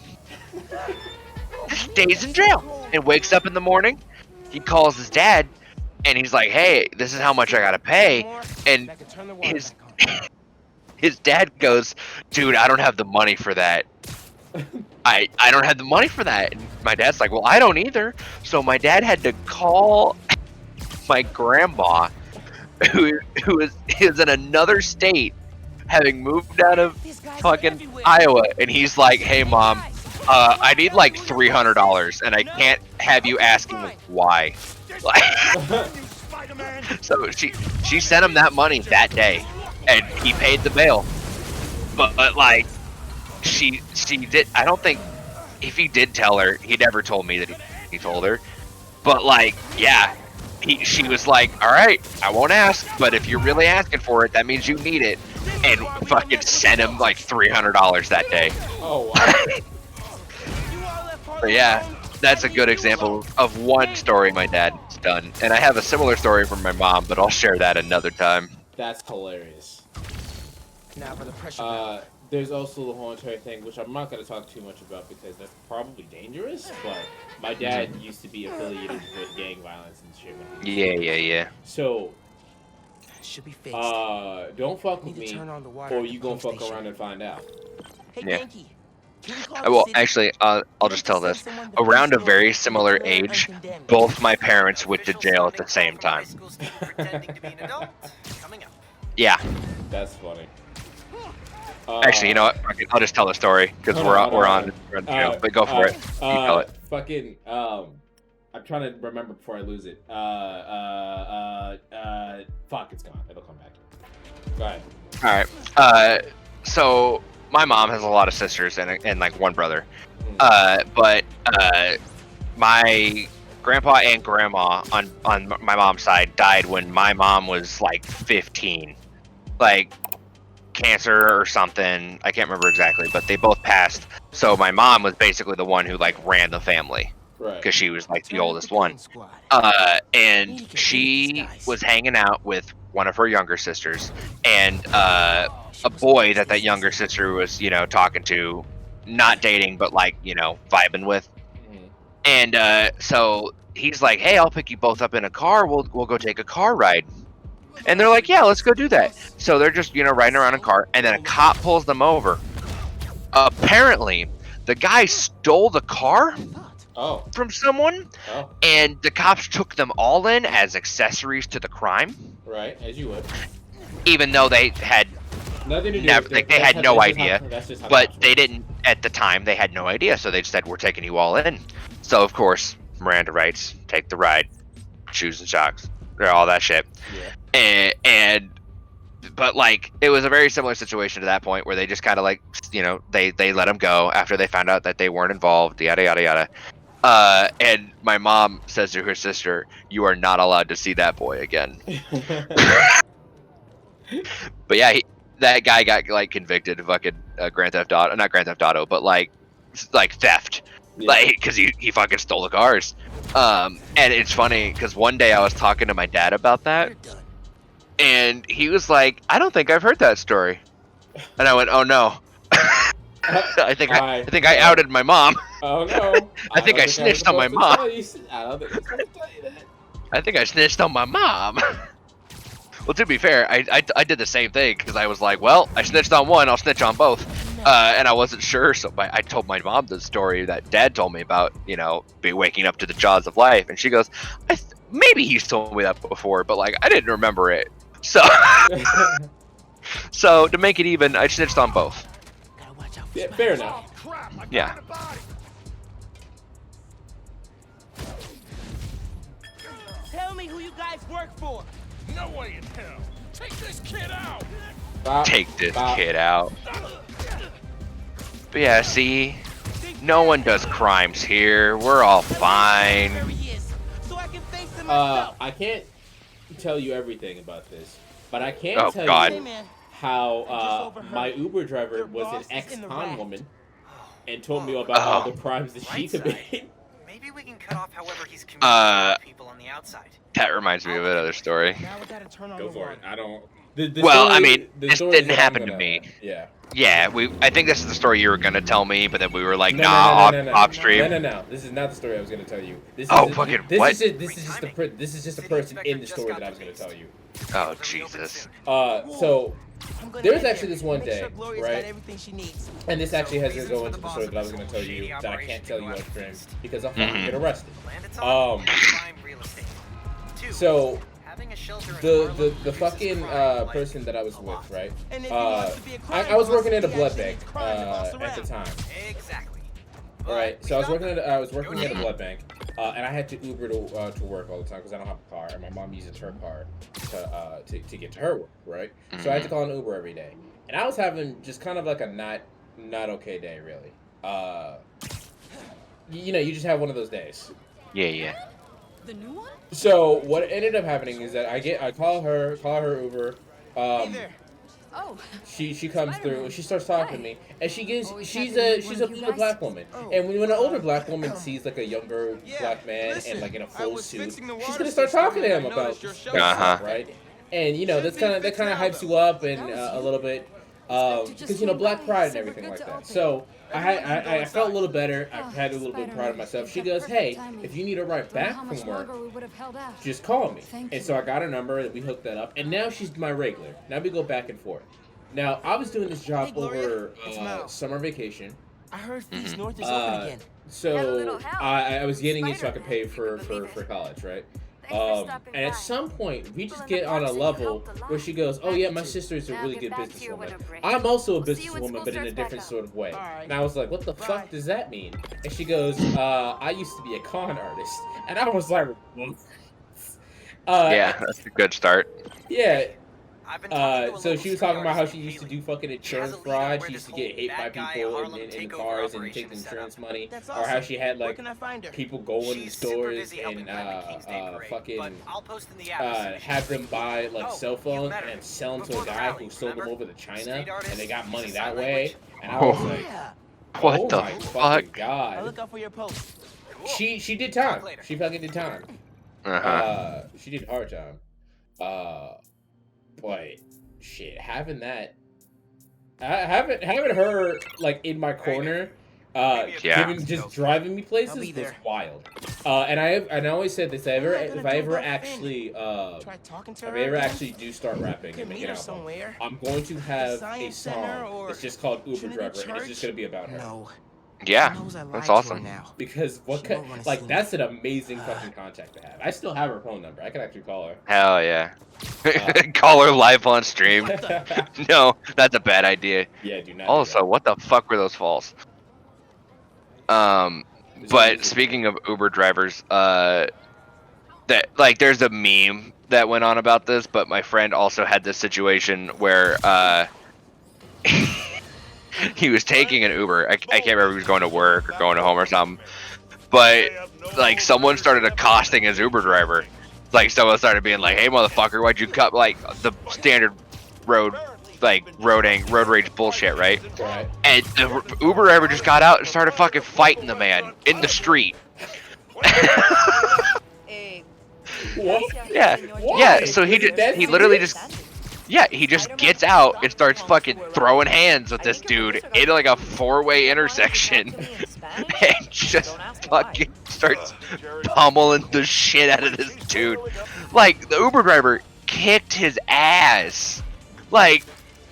Stays in jail and wakes up in the morning. He calls his dad, and he's like, "Hey, this is how much I gotta pay." And his dad goes, "Dude, I don't have the money for that. I don't have the money for that." And my dad's like, "Well, I don't either." So my dad had to call my grandma, who is in another state, having moved out of fucking Iowa, and he's like, "Hey, Mom, I need like $300, and I can't have you asking why." So she sent him that money that day, and he paid the bail. But like, she did. I don't think, if he did tell her, he never told me that he told her. But like, yeah, she was like, "All right, I won't ask, but if you're really asking for it, that means you need it," and fucking sent him like $300 that day. Oh wow. But yeah, that's a good example of one story my dad's done. And I have a similar story from my mom, but I'll share that another time. That's hilarious. Now for the pressure. There's also the whole entire thing, which I'm not going to talk too much about because that's probably dangerous, but my dad used to be affiliated with gang violence and shit. Yeah. So, should be fixed. don't fuck with me, or you gonna fuck around and find out. Hey, Yeah. Genki, Well, actually, I'll just tell this. Around a very similar age, both my parents went to jail at the same time. Yeah. That's funny. Actually, you know what? I'll just tell the story because we're on jail. But go for it. You tell it. Fucking. I'm trying to remember before I lose it. Fuck, it's gone. It'll come back. Go ahead. All right. So my mom has a lot of sisters and like one brother. But my grandpa and grandma on my mom's side died when my mom was like 15, like cancer or something. I can't remember exactly, but they both passed. So my mom was basically the one who like ran the family, right? Because she was like the oldest one. And she was hanging out with one of her younger sisters and a boy that younger sister was, you know, talking to, not dating, but like, you know, vibing with. And so he's like, "Hey, I'll pick you both up in a car. We'll go take a car ride." And they're like, "Yeah, let's go do that." So they're just, you know, riding around in a car, and then a cop pulls them over. Apparently, the guy stole the car from someone, and the cops took them all in as accessories to the crime. Right, as you would. Even though they had nothing to do never, with like, they had no idea, how but they didn't at the time. They had no idea, so they just said, "We're taking you all in." So of course, Miranda rights, take the ride, shoes and shocks, all that shit. Yeah. But like, it was a very similar situation to that point where they just kind of like, you know, they let him go after they found out that they weren't involved, yada yada yada. And my mom says to her sister, "You are not allowed to see that boy again." But yeah, that guy got like convicted of fucking Grand Theft Auto, not Grand Theft Auto, but like theft, like because he fucking stole the cars. And it's funny because one day I was talking to my dad about that, and he was like, "I don't think I've heard that story," and I went, "Oh no." I think I outed my mom. Oh no! I think I snitched on my mom. I don't think I was supposed to tell you that. I think I snitched on my mom. Well, to be fair, I did the same thing because I was like, well, I snitched on one, I'll snitch on both, and I wasn't sure, so I told my mom the story that Dad told me about, you know, be waking up to the jaws of life, and she goes, maybe he's told me that before, but like I didn't remember it, so so to make it even, I snitched on both. Yeah, fair enough. Yeah. Tell me who you guys work for. No way in hell. Take this kid out. Take this kid out. But yeah, see, no one does crimes here. We're all fine. I can't tell you everything about this, but I can tell you how my Uber driver was an ex-con woman and told me about all the crimes that she committed. Maybe we can cut off however he's communicating with people on the outside. That reminds me of another story. Go for it. I don't. Well, I mean, this didn't happen to me. Yeah. Yeah, I think this is the story you were gonna tell me, but then we were like, off stream. No. This is not the story I was gonna tell you. This is just a person in the story that I was gonna tell you. Oh Jesus. So there's actually this one day, right? And this actually has to go into the story that I was gonna tell you that I can't tell you on stream because I'll fucking get arrested. So the fucking person that I was with, right? I was working at a blood bank at the time. Exactly. Right. So I was working at a blood bank, and I had to Uber to work all the time because I don't have a car, and my mom uses her car to get to her work, right? So I had to call an Uber every day, and I was having just kind of like a not okay day, really. You know, you just have one of those days. Yeah. The new one? So what ended up happening is that I call her Uber. She comes through. She starts talking to me, and she's a older black woman. And when an older black woman sees like a younger black man and like in a full suit, she's gonna start talking to him about stuff, right? And you know that kind of hypes you up and a little bit because you know black pride and everything like that. So I felt a little better. I had a little bit of pride in myself. She goes, "Hey, if you need a ride back from work, just call me." And so I got her number and we hooked that up. And now she's my regular. Now we go back and forth. Now I was doing this job over summer vacation. I heard Feast North is open again. So I was getting it so I could pay for college, right? stopping And at by. some point, we People just in the get on a park say you level helped a lot. where she goes, "Oh yeah, my Gratitude. sister is a Now really get good back to your businesswoman. winter break. I'm also a We'll see you when businesswoman, school but in a starts back different up. sort of way." Alright. And I was like, "What the fuck does that mean?" And she goes, "I used to be a con artist," and I was like, Yeah, that's a good start. yeah. I've been talking to a So local she was street talking about how artist she named used to Haley. do fucking She has insurance a lead on fraud. where She this used to get whole hit by bad guy people Harlem in takeover cars and operation take is set insurance up. money, That's or awesome. how she had Where like can I find her? people go in She's super stores busy helping and plan the King's Day parade, but fucking I'll post in the app as soon as she's have free. them buy like Oh, cell you phones met her. and sell them to Before a the guy rally, who sold them remember? over to China, Street artist, and they got money uses that sign way. language. And I was like, Yeah. What "Oh the my fuck?" fucking I'll god!" look out for your post. Cool. She did Talk time. later. She fucking did time. Uh-huh. She did hard time. But shit, having that, having her like in my corner, Yeah. just driving me places I'll be was there. wild. And I always said this. I'm not If gonna I do ever that thing. actually Try talking to if her I ever again? actually do start rapping Could and make meet an her album, somewhere. I'm going to have a Science Center song or that's just called Uber Trinity Driver, and it's Church? just gonna be about her. No. Yeah, She knows I lied that's to her awesome. now. Because what She could, won't wanna like see that's an amazing fucking contact to have. I still have her phone number. I can actually call her. Hell yeah. Call her live on stream. No, that's a bad idea. Yeah, do not. Also, what the fuck were those falls? But speaking of Uber drivers, that like there's a meme that went on about this, but my friend also had this situation where he was taking an Uber. I can't remember if he was going to work or going to home or something. But like someone started accosting his Uber driver. Like someone started being like, "Hey motherfucker, why'd you cut like the standard road rage bullshit, right?" Right. And the Uber driver just got out and started fucking fighting the man in the street. What? Yeah, yeah. So he literally just he just gets out and starts fucking throwing hands with this dude in like a four-way intersection, and just fucking starts pummeling the shit out of this dude. Like the Uber driver kicked his ass, like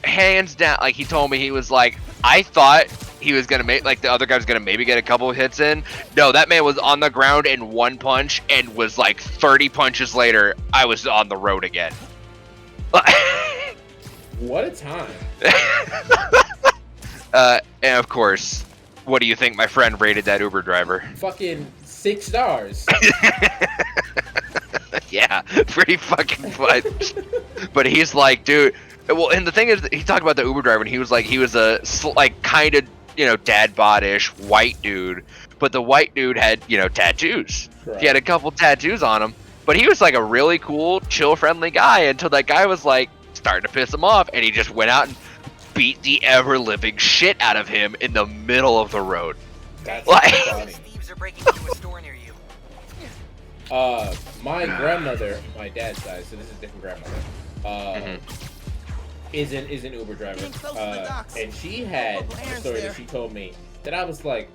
hands down. Like he told me, he was like, I thought he was gonna make, like the other guy was gonna maybe get a couple of hits in. No, that man was on the ground in one punch and was like 30 punches later, I was on the road again. What a time. And of course, what do you think my friend rated that Uber driver? Fucking 6 stars. Yeah, pretty fucking much. But he's like, dude. Well, and the thing is, he talked about the Uber driver, and he was like, he was a like kind of, you know, dad bod-ish white dude, but the white dude had, you know, tattoos. Correct. He had a couple tattoos on him, but he was like a really cool, chill, friendly guy until that guy was like starting to piss him off, and he just went out and beat the ever-living shit out of him in the middle of the road. That's like, funny. Thieves are breaking into a store near you. My grandmother, my dad's side, so this is a different grandmother, is an Uber driver, and she had a story that she told me that I was like,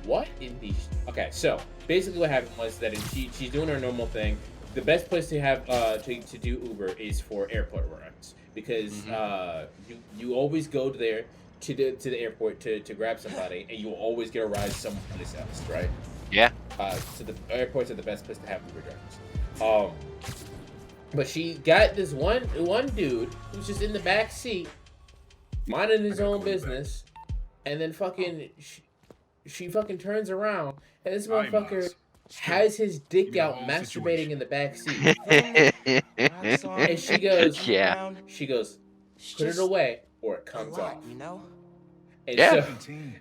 what in the okay, so basically what happened was that she's doing her normal thing. The best place to have to do Uber is for airport runs, because you always go there to the airport to grab somebody, and you will always get a ride someplace else, right? Yeah. So the airports are the best place to have Uber drivers. But she got this one dude who's just in the back seat, minding his own business, and then fucking she fucking turns around, and this motherfucker has his dick out masturbating in the back seat. And she goes, yeah. She goes, put it away or it comes off. You know? And Yeah.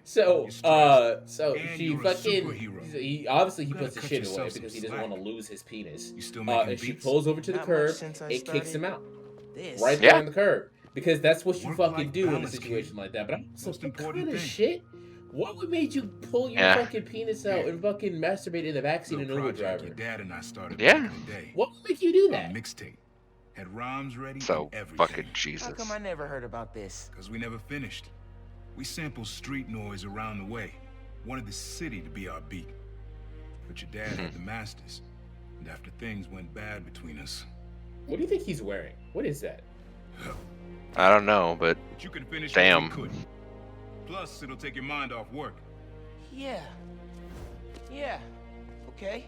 so she fucking, he puts the shit away because he doesn't want to lose his penis. And she pulls over to the curb, it kicks him out. Right there on the curb. Because that's what you fucking do in a situation like that. But I'm so, what kind of shit? What would make you pull your fucking penis out and fucking masturbate in the backseat of an Uber driver? Dad and I started Yeah. back in the day. What would make you do that? Mixtape. Had rhymes ready So and everything. fucking Jesus. How come I never heard about this? Because we never finished. We sampled street noise around the way. Wanted the city to be our beat. But your dad had the masters. And after things went bad between us. What do you think he's wearing? What is that? I don't know, but you can finish damn. what we couldn't. Plus, it'll take your mind off work. Yeah. Yeah. Okay.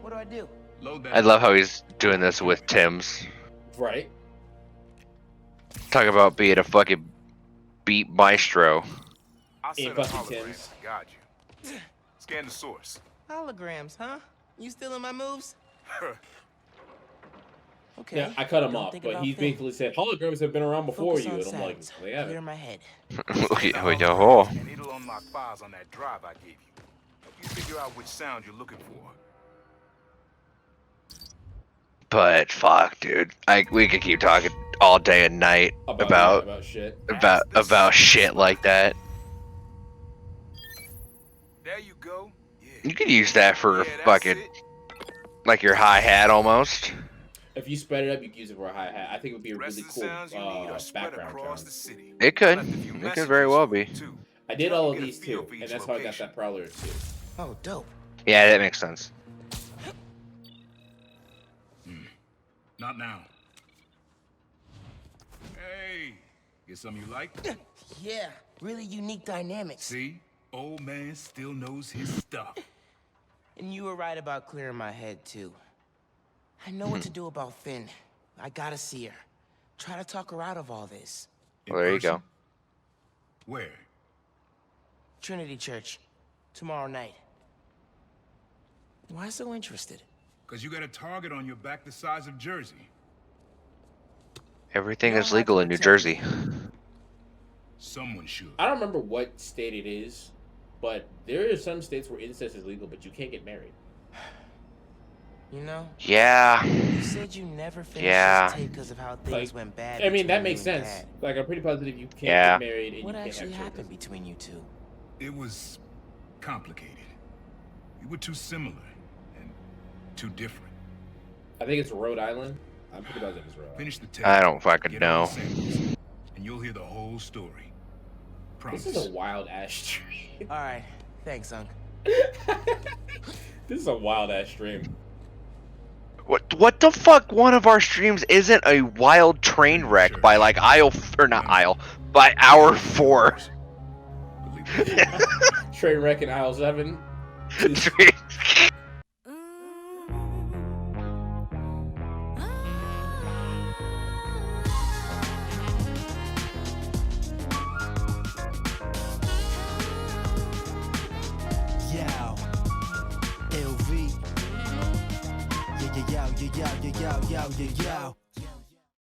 What do I do? Load that I love how he's doing this with Tim's. Right. Talk about being a fucking beat maestro. I Ain't set up fucking holograms Tim's. to guide you. Scan the source. Holograms, huh? You stealing my moves? Okay. Yeah, I cut him Don't off, think but about he Finn. basically said holograms have been around before Focus you, on and I'm like, sounds. they haven't. Clear my head. And it'll unlock files on that drive I gave you. Help you figure out which sound you're looking for. But fuck, dude, we could keep talking all day and night About shit. about shit like that. There you go. You could use that for Yeah, that's fucking it. like your hi hat almost. If you spread it up, you can use it for a hi hat. I think it would be a really cool background across sound. the city. It could. It could very well be. I did all of these too, and that's how I got that Prowler too. Oh, dope. Yeah, that makes sense. Not now. Hey, get something you like? Yeah, really unique dynamics. See? Old man still knows his stuff. And you were right about clearing my head, too. I know what to do about Finn. I gotta see her. Try to talk her out of all this. Well, there you go. Where? Trinity Church. Tomorrow night. Why so interested? Because you got a target on your back the size of Jersey. Everything is legal in New Jersey. Someone should. I don't remember what state it is, but there are some states where incest is legal, but you can't get married. You know? Yeah. You said you never finished Yeah. this tape because of how things went bad. I mean, that between makes you and sense. Dad. Like, I'm pretty positive you can't Yeah. get married and What you can't actually have children. happened between you two? It was complicated. We were too similar and too different. I think it's Rhode Island. I'm pretty positive it's Rhode Island. Finish the tape. I don't fucking Get all know. the samples, and you'll hear the whole story. Promise. This is a wild ass stream. All right. Thanks, Unc. This is a wild ass stream. What the fuck? One of our streams isn't a wild train wreck by like by hour 4. Train wreck in aisle 7. Yow, LV. Yow, yow, yow, yow, yow, yow, yow.